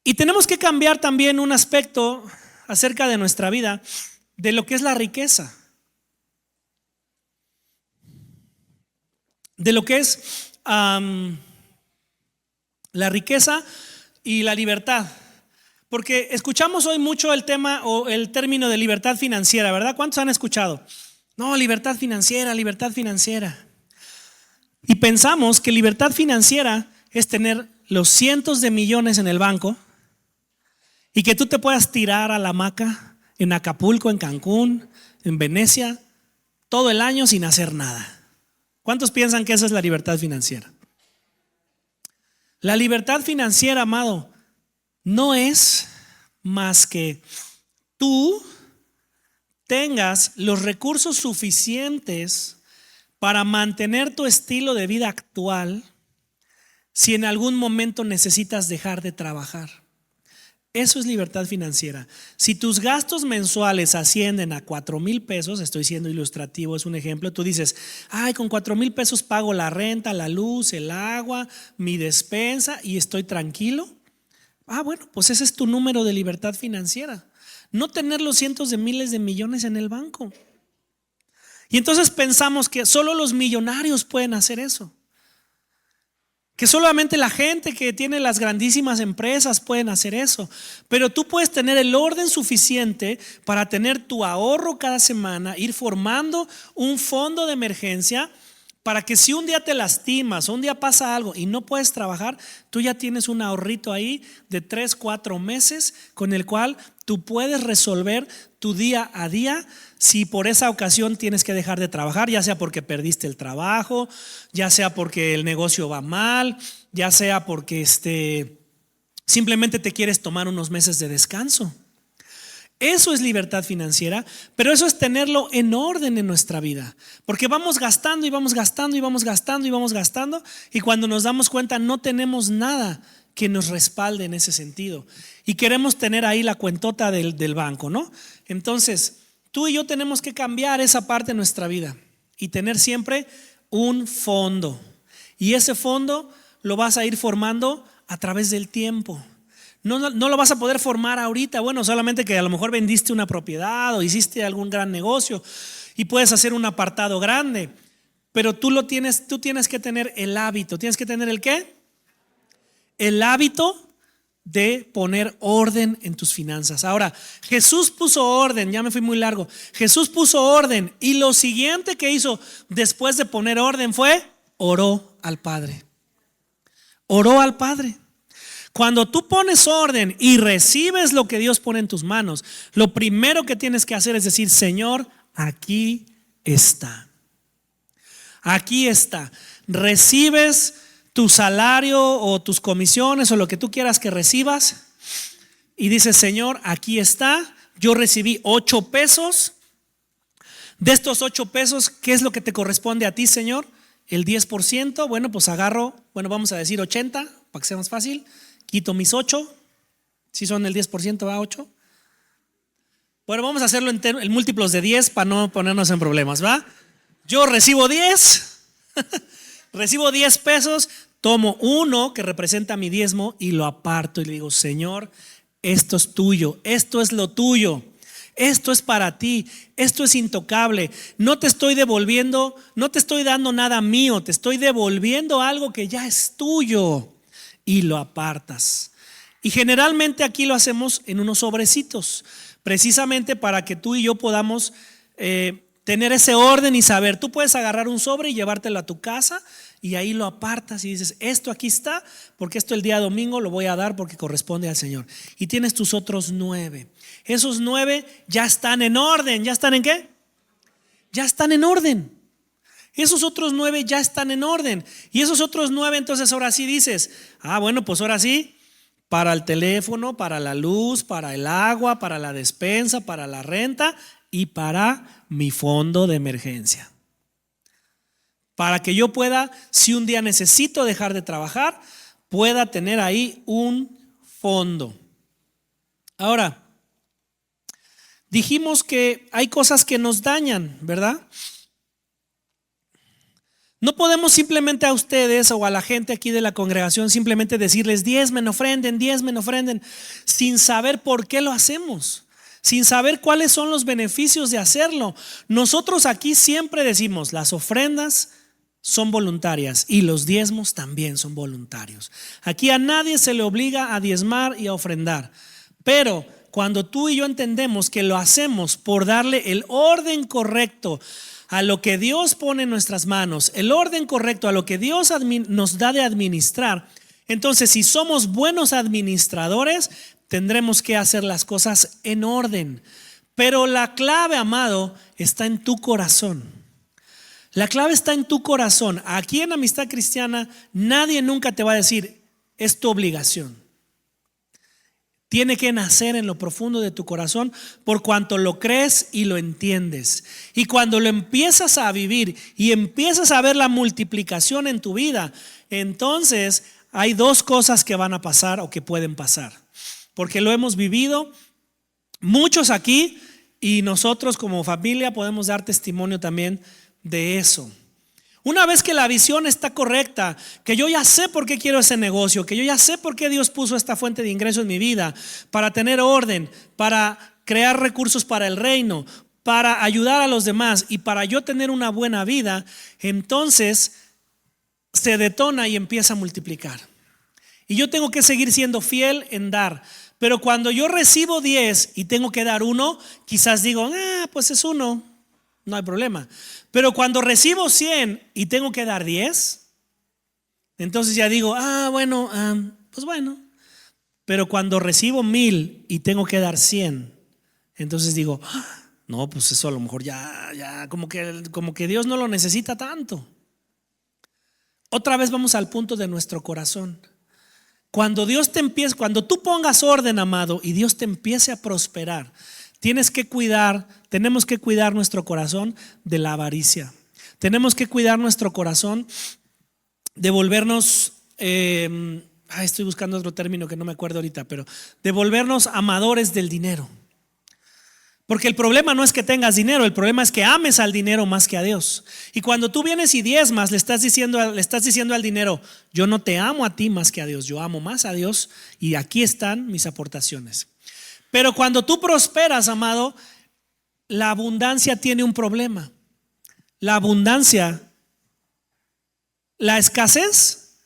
Y tenemos que cambiar también un aspecto acerca de nuestra vida, de lo que es la riqueza. De lo que es la riqueza y la libertad. Porque escuchamos hoy mucho el tema o el término de libertad financiera, ¿verdad? ¿Cuántos han escuchado? No, libertad financiera. Y pensamos que libertad financiera es tener los cientos de millones en el banco y que tú te puedas tirar a la hamaca en Acapulco, en Cancún, en Venecia, todo el año sin hacer nada. ¿Cuántos piensan que esa es la libertad financiera? La libertad financiera, amado, no es más que tú tengas los recursos suficientes para mantener tu estilo de vida actual si en algún momento necesitas dejar de trabajar. Eso es libertad financiera. Si tus gastos mensuales ascienden a 4,000 pesos, estoy siendo ilustrativo, es un ejemplo, tú dices, ay, con 4,000 pesos pago la renta, la luz, el agua, mi despensa y estoy tranquilo. Bueno, pues ese es tu número de libertad financiera. No tener los cientos de miles de millones en el banco. Y entonces pensamos que solo los millonarios pueden hacer eso. Que solamente la gente que tiene las grandísimas empresas pueden hacer eso. Pero tú puedes tener el orden suficiente para tener tu ahorro cada semana, ir formando un fondo de emergencia para que si un día te lastimas o un día pasa algo y no puedes trabajar, tú ya tienes un ahorrito ahí de 3-4 meses con el cual tú puedes resolver tu día a día si por esa ocasión tienes que dejar de trabajar, ya sea porque perdiste el trabajo, ya sea porque el negocio va mal, ya sea porque simplemente te quieres tomar unos meses de descanso. Eso es libertad financiera, pero eso es tenerlo en orden en nuestra vida, porque vamos gastando y vamos gastando y vamos gastando y vamos gastando y cuando nos damos cuenta no tenemos nada que nos respalde en ese sentido y queremos tener ahí la cuentota del banco, ¿no? Entonces tú y yo tenemos que cambiar esa parte de nuestra vida y tener siempre un fondo, y ese fondo lo vas a ir formando a través del tiempo. No lo vas a poder formar ahorita, bueno, solamente que a lo mejor vendiste una propiedad o hiciste algún gran negocio y puedes hacer un apartado grande, pero tú tienes que tener el hábito. ¿Tienes que tener el qué? El hábito de poner orden en tus finanzas. Ahora, Jesús puso orden, ya me fui muy largo. Jesús puso orden y lo siguiente que hizo después de poner orden fue oró al Padre. Oró al Padre. Cuando tú pones orden y recibes lo que Dios pone en tus manos, lo primero que tienes que hacer es decir: Señor, aquí está. Aquí está. Recibes tu salario o tus comisiones o lo que tú quieras que recibas y dices: Señor, aquí está. Yo recibí 8 pesos. De estos 8 pesos, ¿qué es lo que te corresponde a ti, Señor? El 10%. Bueno, pues agarro, vamos a decir 80 para que sea más fácil. Quito mis 8. Si son el 10%, ¿va? 8. Bueno, vamos a hacerlo en múltiplos de 10 para no ponernos en problemas, ¿va? Yo recibo 10. Recibo 10 pesos, tomo 1 que representa mi diezmo y lo aparto y le digo: Señor, esto es tuyo, esto es lo tuyo, esto es para ti, esto es intocable. No te estoy devolviendo, no te estoy dando nada mío, te estoy devolviendo algo que ya es tuyo, y lo apartas. Y generalmente aquí lo hacemos en unos sobrecitos, precisamente para que tú y yo podamos tener ese orden y saber. Tú puedes agarrar un sobre y llevártelo a tu casa y ahí lo apartas y dices: esto aquí está, porque esto el día domingo lo voy a dar porque corresponde al Señor. Y tienes tus otros 9. Esos 9 ya están en orden. ¿Ya están en qué? Ya están en orden. Esos otros 9 ya están en orden. Y esos otros 9, entonces ahora sí dices: bueno, pues ahora sí, para el teléfono, para la luz, para el agua, para la despensa, para la renta y para mi fondo de emergencia. Para que yo pueda, si un día necesito dejar de trabajar, pueda tener ahí un fondo. Ahora, dijimos que hay cosas que nos dañan, ¿verdad? No podemos simplemente a ustedes o a la gente aquí de la congregación simplemente decirles: diezmen, ofrenden, sin saber por qué lo hacemos, sin saber cuáles son los beneficios de hacerlo. Nosotros aquí siempre decimos: las ofrendas son voluntarias y los diezmos también son voluntarios. Aquí a nadie se le obliga a diezmar y a ofrendar. Pero cuando tú y yo entendemos que lo hacemos por darle el orden correcto a lo que Dios pone en nuestras manos, el orden correcto a lo que Dios nos da de administrar, entonces si somos buenos administradores, tendremos que hacer las cosas en orden. Pero la clave, amado, está en tu corazón. La clave está en tu corazón. Aquí en Amistad Cristiana nadie nunca te va a decir: es tu obligación. Tiene que nacer en lo profundo de tu corazón, por cuanto lo crees y lo entiendes. Y cuando lo empiezas a vivir y empiezas a ver la multiplicación en tu vida, entonces hay 2 cosas que van a pasar o que pueden pasar, porque lo hemos vivido muchos aquí y nosotros como familia podemos dar testimonio también de eso. Una vez que la visión está correcta, que yo ya sé por qué quiero ese negocio, que yo ya sé por qué Dios puso esta fuente de ingreso en mi vida, para tener orden, para crear recursos para el reino, para ayudar a los demás y para yo tener una buena vida, entonces se detona y empieza a multiplicar. Y yo tengo que seguir siendo fiel en dar. Pero cuando yo recibo 10 y tengo que dar 1, quizás digo: pues es 1, no hay problema. Pero cuando recibo 100 y tengo que dar 10, entonces ya digo: pues bueno. Pero cuando recibo 1000 y tengo que dar 100, entonces digo: no, pues eso a lo mejor ya como que Dios no lo necesita tanto. Otra vez vamos al punto de nuestro corazón. Cuando tú pongas orden, amado, y Dios te empiece a prosperar, tenemos que cuidar nuestro corazón de la avaricia. Tenemos que cuidar nuestro corazón de volvernos, estoy buscando otro término que no me acuerdo ahorita, pero de volvernos amadores del dinero. Porque el problema no es que tengas dinero, el problema es que ames al dinero más que a Dios. Y cuando tú vienes y diezmas, le estás diciendo al dinero: yo no te amo a ti más que a Dios, yo amo más a Dios y aquí están mis aportaciones. Pero cuando tú prosperas, amado, la abundancia tiene un problema. La escasez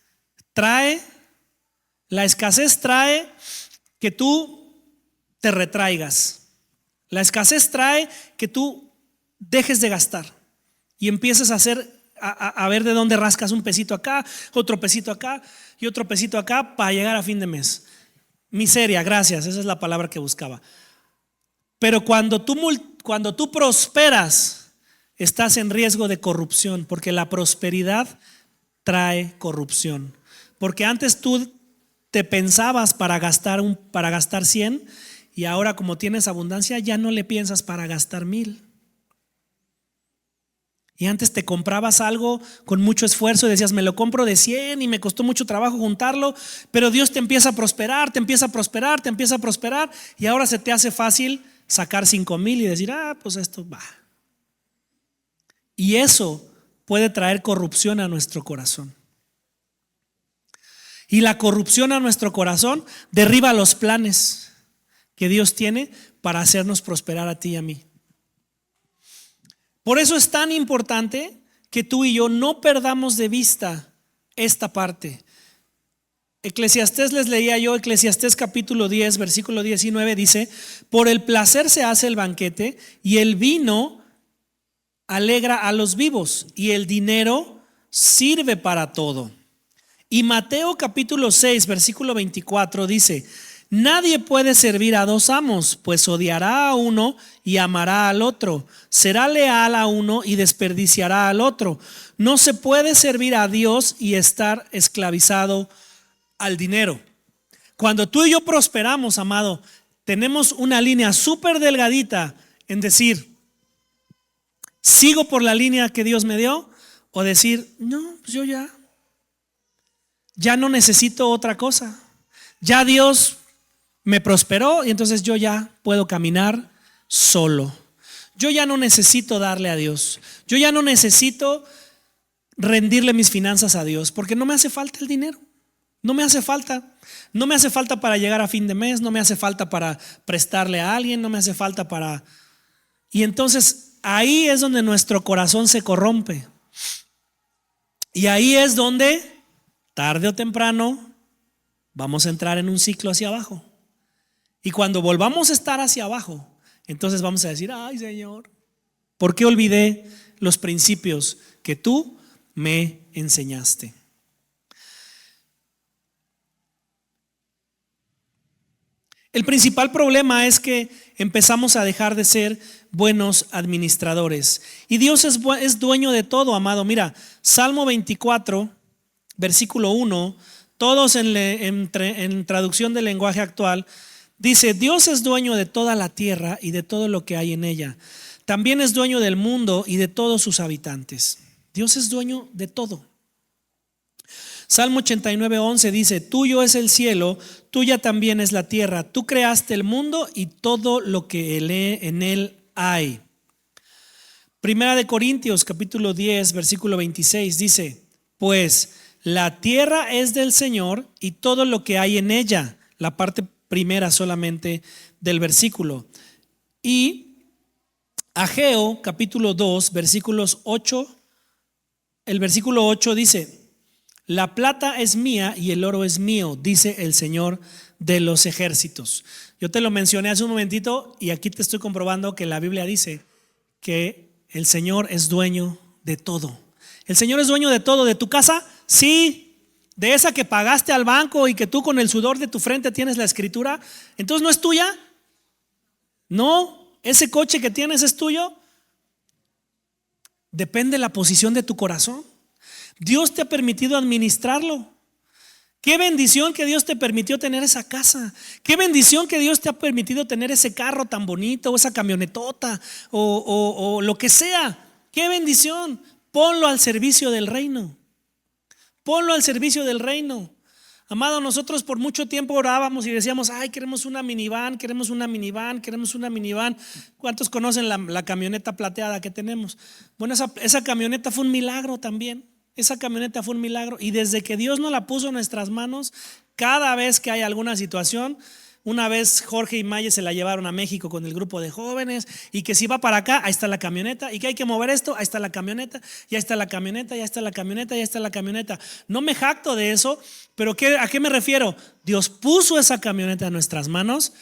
trae que tú te retraigas. La escasez trae que tú dejes de gastar y empieces a hacer a ver de dónde rascas un pesito acá, otro pesito acá y otro pesito acá para llegar a fin de mes. Miseria, gracias, esa es la palabra que buscaba. Pero cuando tú prosperas, estás en riesgo de corrupción, porque la prosperidad trae corrupción. Porque antes tú te pensabas para gastar 100, y ahora como tienes abundancia ya no le piensas para gastar 1000. Y antes te comprabas algo con mucho esfuerzo y decías, me lo compro de 100 y me costó mucho trabajo juntarlo, pero Dios te empieza a prosperar, te empieza a prosperar, te empieza a prosperar, y ahora se te hace fácil sacar 5,000 y decir, pues esto va. Y eso puede traer corrupción a nuestro corazón. Y la corrupción a nuestro corazón derriba los planes que Dios tiene para hacernos prosperar a ti y a mí. Por eso es tan importante que tú y yo no perdamos de vista esta parte. Eclesiastés, les leía yo, Eclesiastés capítulo 10, versículo 19 dice: por el placer se hace el banquete, y el vino alegra a los vivos, y el dinero sirve para todo. Y Mateo capítulo 6, versículo 24 dice: nadie puede servir a dos amos, pues odiará a uno y amará al otro, será leal a uno y desperdiciará al otro. No se puede servir a Dios y estar esclavizado al dinero. Cuando tú y yo prosperamos, amado, tenemos una línea súper delgadita en decir, sigo por la línea que Dios me dio, o decir, no, pues yo ya no necesito otra cosa. Ya Dios me prosperó y entonces yo ya puedo caminar solo. Yo ya no necesito darle a Dios. Yo ya no necesito rendirle mis finanzas a Dios, porque no me hace falta el dinero. No me hace falta. No me hace falta para llegar a fin de mes. No me hace falta para prestarle a alguien. No me hace falta para... Y entonces ahí es donde nuestro corazón se corrompe. Y ahí es donde, tarde o temprano, vamos a entrar en un ciclo hacia abajo. Y cuando volvamos a estar hacia abajo, entonces vamos a decir, ay Señor, ¿por qué olvidé los principios que tú me enseñaste? El principal problema es que empezamos a dejar de ser buenos administradores. Y Dios es dueño de todo, amado. Mira, Salmo 24, versículo 1, todos en traducción del lenguaje actual, dice: Dios es dueño de toda la tierra y de todo lo que hay en ella. También es dueño del mundo y de todos sus habitantes. Dios es dueño de todo. Salmo 89:11 dice: tuyo es el cielo, tuya también es la tierra. Tú creaste el mundo y todo lo que en él hay. Primera de Corintios capítulo 10 versículo 26 dice: pues la tierra es del Señor y todo lo que hay en ella. La parte primera solamente del versículo. Y Ageo capítulo 2 versículos 8, el versículo 8 dice: la plata es mía y el oro es mío, dice el Señor de los ejércitos. Yo te lo mencioné hace un momentito y aquí te estoy comprobando que la Biblia dice que el Señor es dueño de todo. El Señor es dueño de todo. ¿De tu casa? Sí. ¿De esa que pagaste al banco y que tú con el sudor de tu frente tienes la escritura? ¿Entonces no es tuya? No. ¿Ese coche que tienes es tuyo? Depende de la posición de tu corazón. Dios te ha permitido administrarlo. Qué bendición que Dios te permitió tener esa casa. Qué bendición que Dios te ha permitido tener ese carro tan bonito, o esa camionetota, o lo que sea. Qué bendición. Ponlo al servicio del reino. Ponlo al servicio del reino. Amado, nosotros por mucho tiempo orábamos y decíamos: ay, queremos una minivan, queremos una minivan, queremos una minivan. ¿Cuántos conocen la camioneta plateada que tenemos? Bueno, esa camioneta fue un milagro también. Esa camioneta fue un milagro, y desde que Dios nos la puso en nuestras manos, cada vez que hay alguna situación, una vez Jorge y Maye se la llevaron a México con el grupo de jóvenes, y que si va para acá, ahí está la camioneta, y que hay que mover esto, ahí está la camioneta, ya está la camioneta, ya está la camioneta, ya está la camioneta. No me jacto de eso, pero ¿a qué me refiero? Dios puso esa camioneta en nuestras manos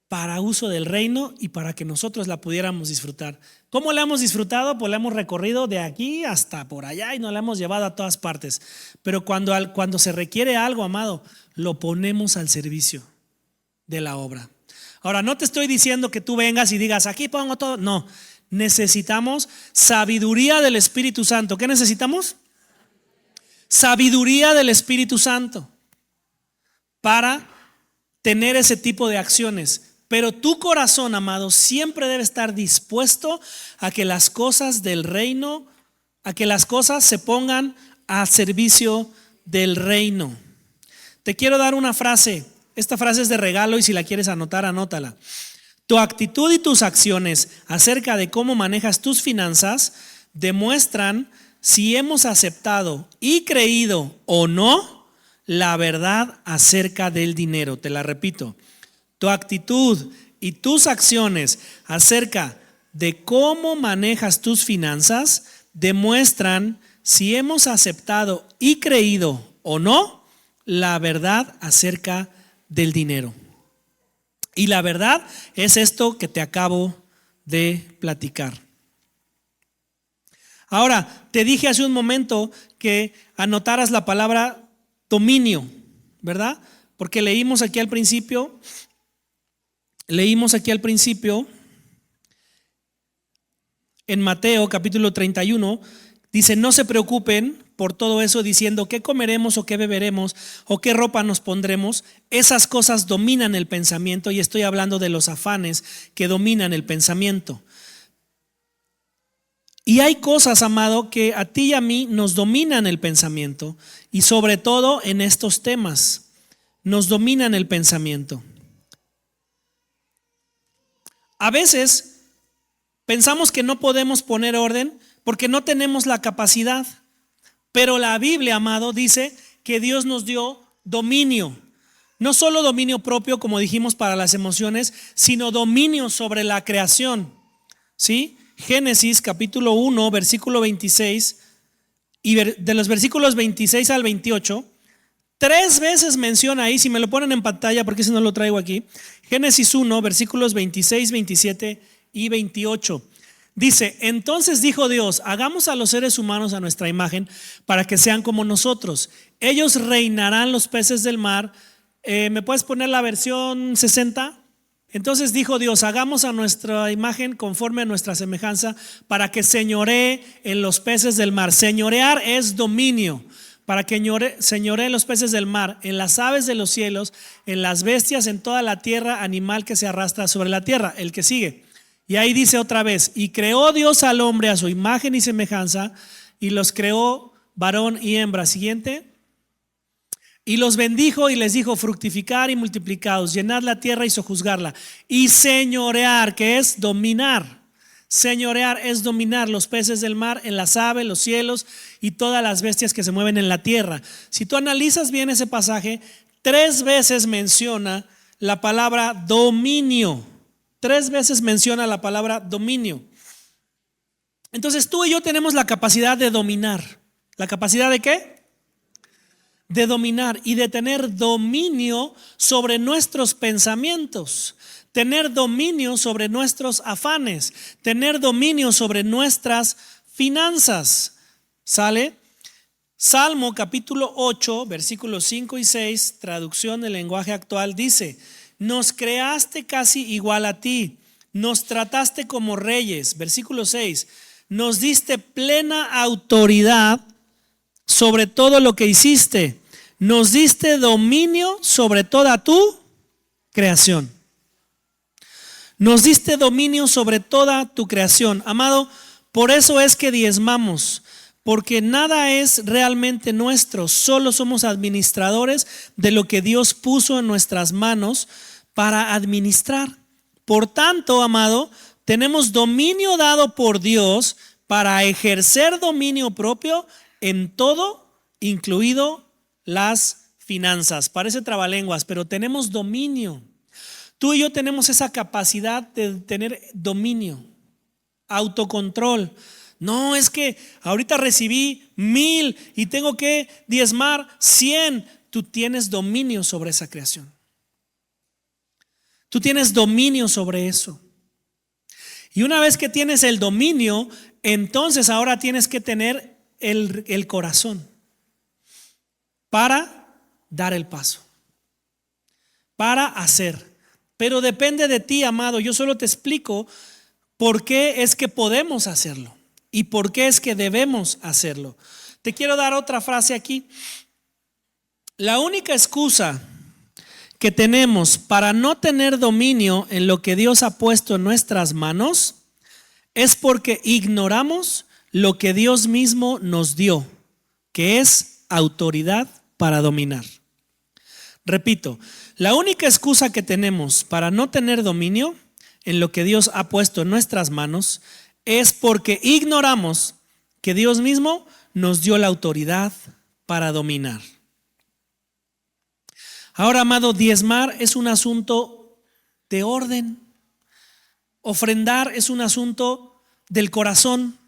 para uso del reino y para que nosotros la pudiéramos disfrutar. ¿Cómo la hemos disfrutado? Pues la hemos recorrido de aquí hasta por allá y nos la hemos llevado a todas partes. Pero cuando se requiere algo, amado, lo ponemos al servicio de la obra. Ahora, no te estoy diciendo que tú vengas y digas, aquí pongo todo. No, necesitamos sabiduría del Espíritu Santo. ¿Qué necesitamos? Sabiduría del Espíritu Santo para tener ese tipo de acciones. Pero tu corazón, amado, siempre debe estar dispuesto a que las cosas del reino, a que las cosas se pongan a servicio del reino. Te quiero dar una frase. Esta frase es de regalo y si la quieres anotar, anótala. Tu actitud y tus acciones acerca de cómo manejas tus finanzas demuestran si hemos aceptado y creído o no la verdad acerca del dinero. Te la repito. Tu actitud y tus acciones acerca de cómo manejas tus finanzas demuestran si hemos aceptado y creído o no la verdad acerca del dinero. Y la verdad es esto que te acabo de platicar. Ahora, te dije hace un momento que anotaras la palabra dominio, ¿verdad? Porque leímos aquí al principio en Mateo capítulo 31, dice: no se preocupen por todo eso diciendo qué comeremos o qué beberemos o qué ropa nos pondremos. Esas cosas dominan el pensamiento, y estoy hablando de los afanes que dominan el pensamiento. Y hay cosas, amado, que a ti y a mí nos dominan el pensamiento, y sobre todo en estos temas nos dominan el pensamiento. A veces pensamos que no podemos poner orden porque no tenemos la capacidad, pero la Biblia, amado, dice que Dios nos dio dominio. No solo dominio propio, como dijimos, para las emociones, sino dominio sobre la creación. ¿Sí? Génesis capítulo 1, versículo 26, y de los versículos 26 al 28, 3 veces menciona ahí, si me lo ponen en pantalla, porque ese no lo traigo aquí. Génesis 1, versículos 26, 27 y 28. Dice: entonces dijo Dios, hagamos a los seres humanos a nuestra imagen para que sean como nosotros. Ellos reinarán los peces del mar. ¿Me puedes poner la versión 60? Entonces dijo Dios, hagamos a nuestra imagen conforme a nuestra semejanza para que señoree en los peces del mar. Señorear es dominio. Para que señoree en los peces del mar, en las aves de los cielos, en las bestias, en toda la tierra, animal que se arrastra sobre la tierra. El que sigue. Y ahí dice otra vez: y creó Dios al hombre a su imagen y semejanza, y los creó varón y hembra. Siguiente. Y los bendijo y les dijo: fructificar y multiplicaos, llenad la tierra y sojuzgarla, y señorear, que es dominar. Señorear es dominar los peces del mar, en las aves, los cielos y todas las bestias que se mueven en la tierra. Si tú analizas bien ese pasaje, 3 veces menciona la palabra dominio. 3 veces menciona la palabra dominio. Entonces tú y yo tenemos la capacidad de dominar. ¿La capacidad de qué? De dominar y de tener dominio sobre nuestros pensamientos, tener dominio sobre nuestros afanes, tener dominio sobre nuestras finanzas. ¿Sale? Salmo capítulo 8, versículos 5 y 6, traducción del lenguaje actual, dice: nos creaste casi igual a ti, nos trataste como reyes. Versículo 6, nos diste plena autoridad sobre todo lo que hiciste, nos diste dominio sobre toda tu creación. Nos diste dominio sobre toda tu creación. Amado, por eso es que diezmamos, porque nada es realmente nuestro, solo somos administradores de lo que Dios puso en nuestras manos para administrar. Por tanto, amado, tenemos dominio dado por Dios para ejercer dominio propio en todo, incluido las finanzas. Parece trabalenguas, pero tenemos dominio. Tú y yo tenemos esa capacidad de tener dominio, autocontrol. No, es que ahorita recibí 1000 y tengo que diezmar 100. Tú tienes dominio sobre esa creación. Tú tienes dominio sobre eso. Y una vez que tienes el dominio, entonces ahora tienes que tener el corazón para dar el paso, para hacer. Pero depende de ti, amado. Yo solo te explico por qué es que podemos hacerlo y por qué es que debemos hacerlo. Te quiero dar otra frase aquí. La única excusa que tenemos para no tener dominio en lo que Dios ha puesto en nuestras manos es porque ignoramos lo que Dios mismo nos dio, que es autoridad para dominar. Repito, la única excusa que tenemos para no tener dominio en lo que Dios ha puesto en nuestras manos es porque ignoramos que Dios mismo nos dio la autoridad para dominar. Ahora, amado, diezmar es un asunto de orden. Ofrendar es un asunto del corazón.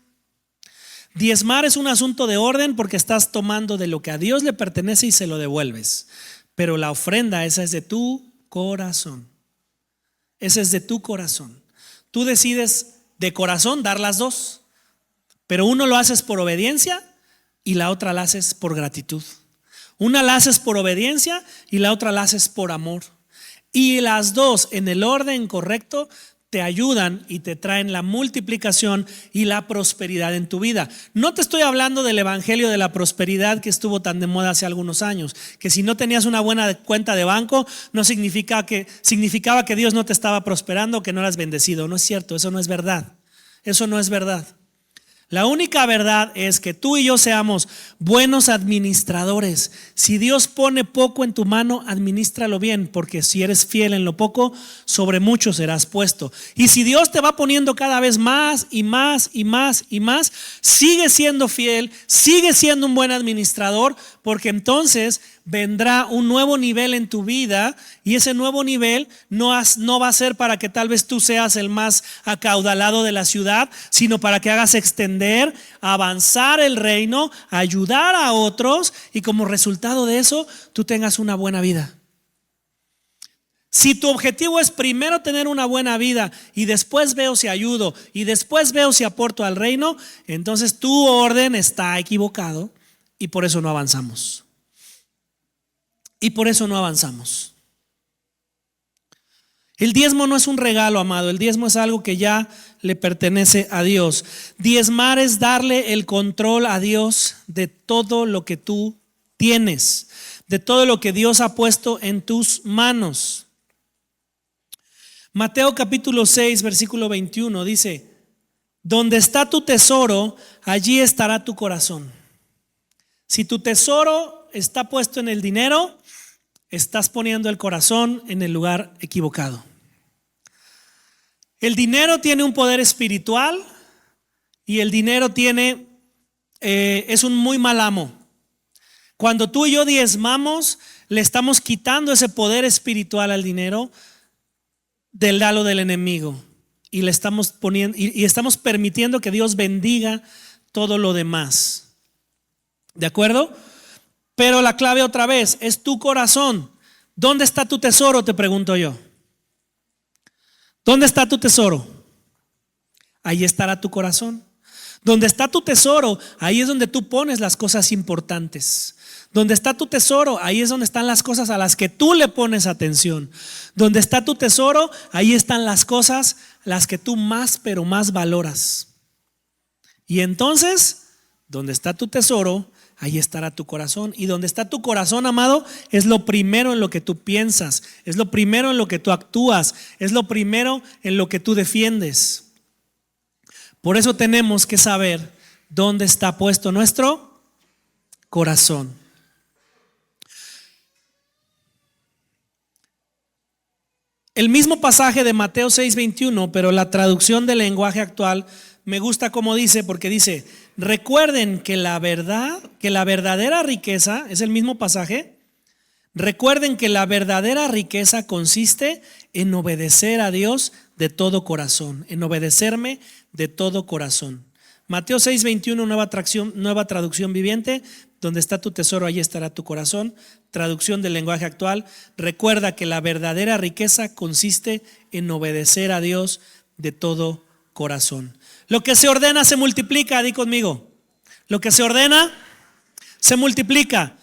Diezmar es un asunto de orden porque estás tomando de lo que a Dios le pertenece y se lo devuelves. Pero la ofrenda, esa es de tu corazón. Esa es de tu corazón. Tú decides de corazón dar las dos, pero uno lo haces por obediencia y la otra la haces por gratitud. Una la haces por obediencia y la otra la haces por amor. Y las dos en el orden correcto te ayudan y te traen la multiplicación y la prosperidad en tu vida. No te estoy hablando del evangelio de la prosperidad que estuvo tan de moda hace algunos años, que si no tenías una buena cuenta de banco no significaba que Dios no te estaba prosperando o que no eras bendecido. No es cierto, eso no es verdad. Eso no es verdad. La única verdad es que tú y yo seamos buenos administradores. Si Dios pone poco en tu mano, administralo bien, porque si eres fiel en lo poco, sobre mucho serás puesto. Y si Dios te va poniendo cada vez más y más y más y más, sigue siendo fiel, sigue siendo un buen administrador, porque entonces vendrá un nuevo nivel en tu vida y ese nuevo nivel no va a ser para que tal vez tú seas el más acaudalado de la ciudad, sino para que hagas extender, avanzar el reino, ayudar a otros y como resultado de eso tú tengas una buena vida. Si tu objetivo es primero tener una buena vida y después veo si ayudo y después veo si aporto al reino, entonces tu orden está equivocado y por eso no avanzamos. Y por eso no avanzamos. El diezmo no es un regalo, amado. El diezmo es algo que ya le pertenece a Dios. Diezmar es darle el control a Dios de todo lo que tú tienes, de todo lo que Dios ha puesto en tus manos. Mateo capítulo 6, versículo 21 dice: donde está tu tesoro, allí estará tu corazón. Si tu tesoro está puesto en el dinero, estás poniendo el corazón en el lugar equivocado. El dinero tiene un poder espiritual y el dinero es un muy mal amo. Cuando tú y yo diezmamos, le estamos quitando ese poder espiritual al dinero del lado del enemigo y le estamos poniendo y estamos permitiendo que Dios bendiga todo lo demás. ¿De acuerdo? Pero la clave otra vez es tu corazón. ¿Dónde está tu tesoro? Te pregunto yo. ¿Dónde está tu tesoro? Ahí estará tu corazón. Donde está tu tesoro, ahí es donde tú pones las cosas importantes. Donde está tu tesoro, ahí es donde están las cosas a las que tú le pones atención. Donde está tu tesoro, ahí están las cosas las que tú más, pero más valoras. Y entonces, donde está tu tesoro, ahí estará tu corazón. Y donde está tu corazón, amado, es lo primero en lo que tú piensas, es lo primero en lo que tú actúas, es lo primero en lo que tú defiendes. Por eso tenemos que saber dónde está puesto nuestro corazón. El mismo pasaje de Mateo 6:21, pero la traducción del lenguaje actual me gusta como dice, porque dice: recuerden que la verdadera riqueza, es el mismo pasaje. Recuerden que la verdadera riqueza consiste en obedecer a Dios de todo corazón, en obedecerme de todo corazón. Mateo 6:21, nueva traducción viviente. Donde está tu tesoro, allí estará tu corazón. Traducción del lenguaje actual. Recuerda que la verdadera riqueza consiste en obedecer a Dios de todo corazón. Lo que se ordena se multiplica, di conmigo. Lo que se ordena se multiplica.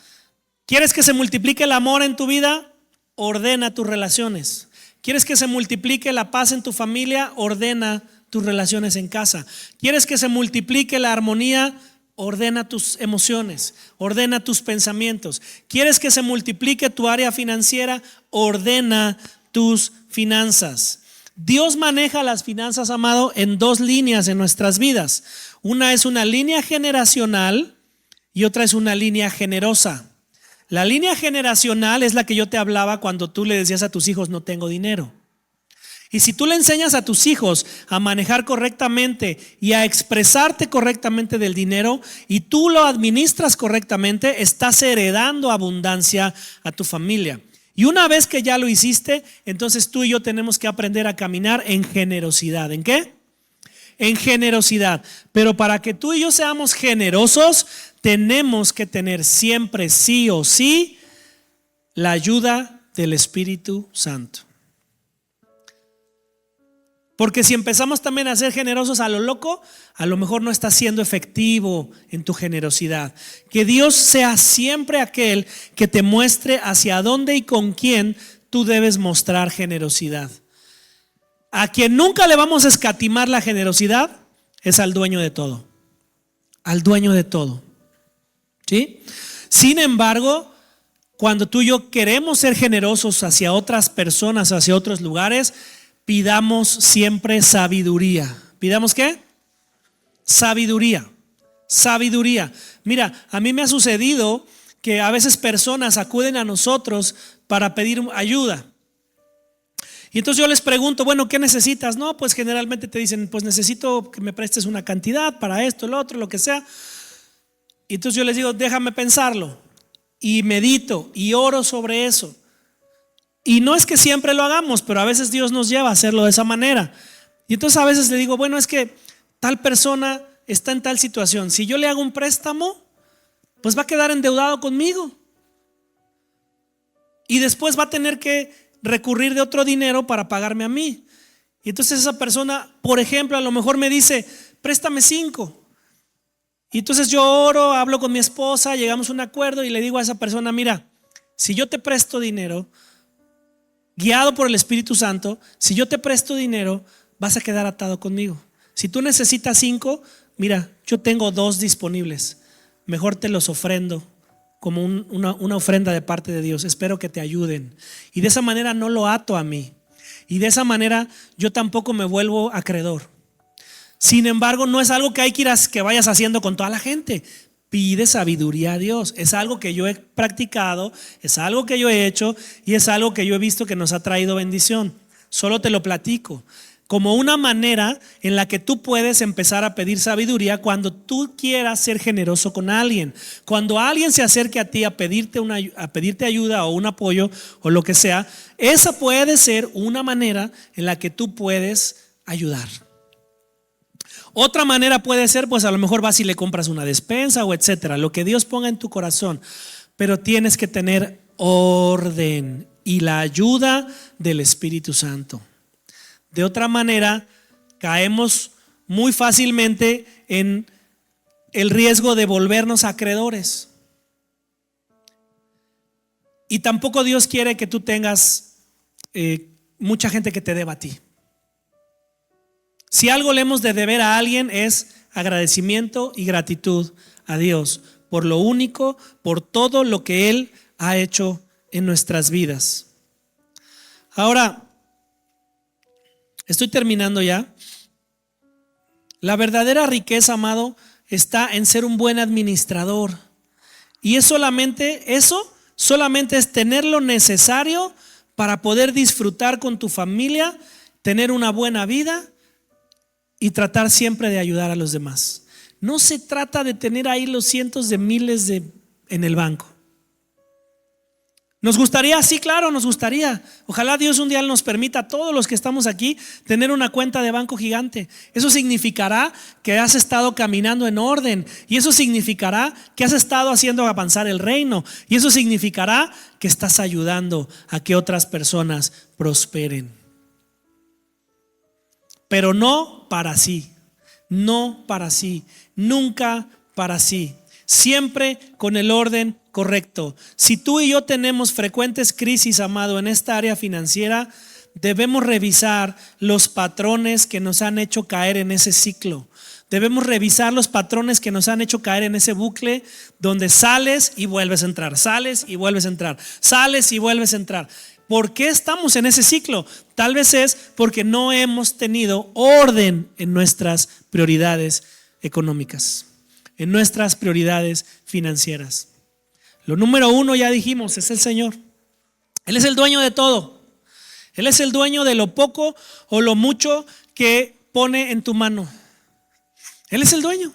¿Quieres que se multiplique el amor en tu vida? Ordena tus relaciones. ¿Quieres que se multiplique la paz en tu familia? Ordena tus relaciones en casa. ¿Quieres que se multiplique la armonía? Ordena tus emociones, ordena tus pensamientos. ¿Quieres que se multiplique tu área financiera? Ordena tus finanzas. Dios maneja las finanzas, amado, en dos líneas en nuestras vidas. Una es una línea generacional y otra es una línea generosa. La línea generacional es la que yo te hablaba cuando tú le decías a tus hijos: no tengo dinero. Y si tú le enseñas a tus hijos a manejar correctamente y a expresarte correctamente del dinero, y tú lo administras correctamente, estás heredando abundancia a tu familia. Y una vez que ya lo hiciste, entonces tú y yo tenemos que aprender a caminar en generosidad. ¿En qué? En generosidad. Pero para que tú y yo seamos generosos, tenemos que tener siempre, sí o sí, la ayuda del Espíritu Santo. Porque si empezamos también a ser generosos a lo loco, a lo mejor no estás siendo efectivo en tu generosidad. Que Dios sea siempre aquel que te muestre hacia dónde y con quién tú debes mostrar generosidad. A quien nunca le vamos a escatimar la generosidad es al dueño de todo. Al dueño de todo. ¿Sí? Sin embargo, cuando tú y yo queremos ser generosos hacia otras personas, hacia otros lugares, pidamos siempre sabiduría. ¿Pidamos qué? Sabiduría. Sabiduría. Mira, a mí me ha sucedido que a veces personas acuden a nosotros para pedir ayuda. Y entonces yo les pregunto: bueno, ¿qué necesitas? No, pues generalmente te dicen: pues necesito que me prestes una cantidad para esto, lo otro, lo que sea. Y entonces yo les digo: déjame pensarlo. Y medito y oro sobre eso. Y no es que siempre lo hagamos, pero a veces Dios nos lleva a hacerlo de esa manera. Y entonces a veces le digo: bueno, es que tal persona está en tal situación. Si yo le hago un préstamo, pues va a quedar endeudado conmigo. Y después va a tener que recurrir de otro dinero para pagarme a mí. Y entonces esa persona, por ejemplo, a lo mejor me dice: préstame 5. Y entonces yo oro, hablo con mi esposa, llegamos a un acuerdo y le digo a esa persona: mira, si yo te presto dinero, guiado por el Espíritu Santo, si yo te presto dinero, vas a quedar atado conmigo. Si tú necesitas 5, mira, yo tengo 2 disponibles. Mejor te los ofrendo como una ofrenda de parte de Dios. Espero que te ayuden. Y de esa manera no lo ato a mí. Y de esa manera yo tampoco me vuelvo acreedor. Sin embargo, no es algo que hay que vayas haciendo con toda la gente. Pide sabiduría a Dios. Es algo que yo he practicado, es algo que yo he hecho y es algo que yo he visto que nos ha traído bendición. Solo te lo platico como una manera en la que tú puedes empezar a pedir sabiduría cuando tú quieras ser generoso con alguien. Cuando alguien se acerque a ti a pedirte ayuda o un apoyo o lo que sea, esa puede ser una manera en la que tú puedes ayudar. Otra manera puede ser, pues a lo mejor vas y le compras una despensa o etcétera, lo que Dios ponga en tu corazón. Pero tienes que tener orden y la ayuda del Espíritu Santo. De otra manera, caemos muy fácilmente en el riesgo de volvernos acreedores. Y tampoco Dios quiere que tú tengas mucha gente que te deba a ti. Si algo le hemos de deber a alguien es agradecimiento y gratitud a Dios por lo único, por todo lo que Él ha hecho en nuestras vidas. Ahora, estoy terminando ya. La verdadera riqueza, amado, está en ser un buen administrador. Y eso solamente es tener lo necesario para poder disfrutar con tu familia, tener una buena vida y tratar siempre de ayudar a los demás. No se trata de tener ahí los cientos de miles en el banco. ¿Nos gustaría? Sí, claro, nos gustaría. Ojalá Dios un día nos permita a todos los que estamos aquí tener una cuenta de banco gigante. Eso significará que has estado caminando en orden, y eso significará que has estado haciendo avanzar el reino, y eso significará que estás ayudando a que otras personas prosperen. Pero no para sí, no para sí, nunca para sí. Siempre con el orden correcto. Si tú y yo tenemos frecuentes crisis, amado, en esta área financiera, debemos revisar los patrones que nos han hecho caer en ese ciclo. Debemos revisar los patrones que nos han hecho caer en ese bucle donde sales y vuelves a entrar, sales y vuelves a entrar, sales y vuelves a entrar. ¿Por qué estamos en ese ciclo? Tal vez es porque no hemos tenido orden en nuestras prioridades económicas, en nuestras prioridades financieras. Lo número uno, ya dijimos, es el Señor. Él es el dueño de todo. Él es el dueño de lo poco o lo mucho que pone en tu mano. Él es el dueño.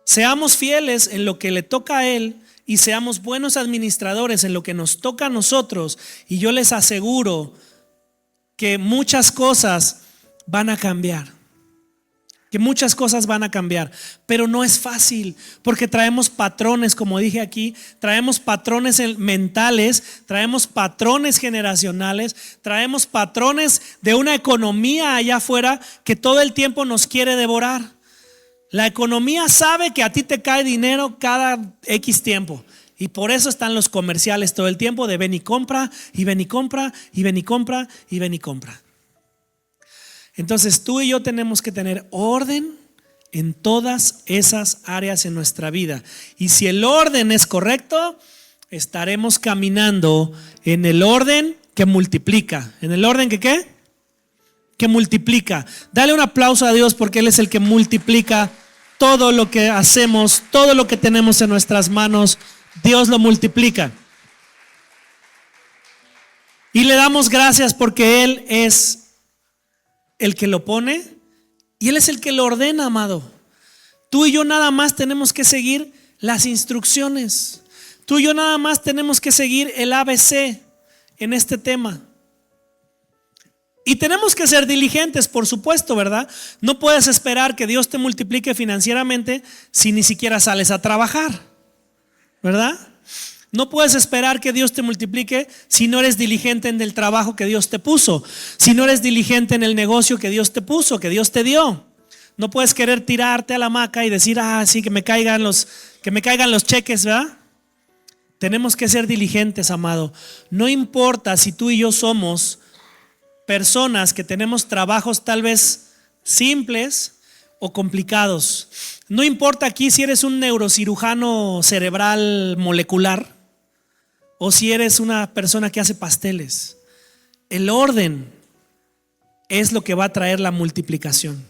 Seamos fieles en lo que le toca a Él y seamos buenos administradores en lo que nos toca a nosotros, y yo les aseguro que muchas cosas van a cambiar. Que muchas cosas van a cambiar, pero no es fácil, porque traemos patrones, como dije aquí, traemos patrones mentales, traemos patrones generacionales, traemos patrones de una economía allá afuera que todo el tiempo nos quiere devorar. La economía sabe que a ti te cae dinero cada X tiempo, y por eso están los comerciales todo el tiempo de ven y compra, y ven y compra, y ven y compra, y ven y compra. Entonces tú y yo tenemos que tener orden en todas esas áreas en nuestra vida. Y si el orden es correcto, estaremos caminando en el orden que multiplica. ¿En el orden que qué? Que multiplica. Dale un aplauso a Dios, porque Él es el que multiplica todo lo que hacemos, todo lo que tenemos en nuestras manos. Dios lo multiplica. Y le damos gracias porque Él es el que lo pone y Él es el que lo ordena, amado. Tú y yo nada más tenemos que seguir las instrucciones. Tú y yo nada más tenemos que seguir el ABC en este tema. Y tenemos que ser diligentes, por supuesto, ¿verdad? No puedes esperar que Dios te multiplique financieramente si ni siquiera sales a trabajar, ¿verdad? No puedes esperar que Dios te multiplique si no eres diligente en el trabajo que Dios te puso, si no eres diligente en el negocio que Dios te puso, que Dios te dio. No puedes querer tirarte a la hamaca y decir, sí, que me caigan los cheques, ¿verdad? Tenemos que ser diligentes, amado. No importa si tú y yo somos personas que tenemos trabajos tal vez simples o complicados. No importa aquí si eres un neurocirujano cerebral molecular o si eres una persona que hace pasteles. El orden es lo que va a traer la multiplicación.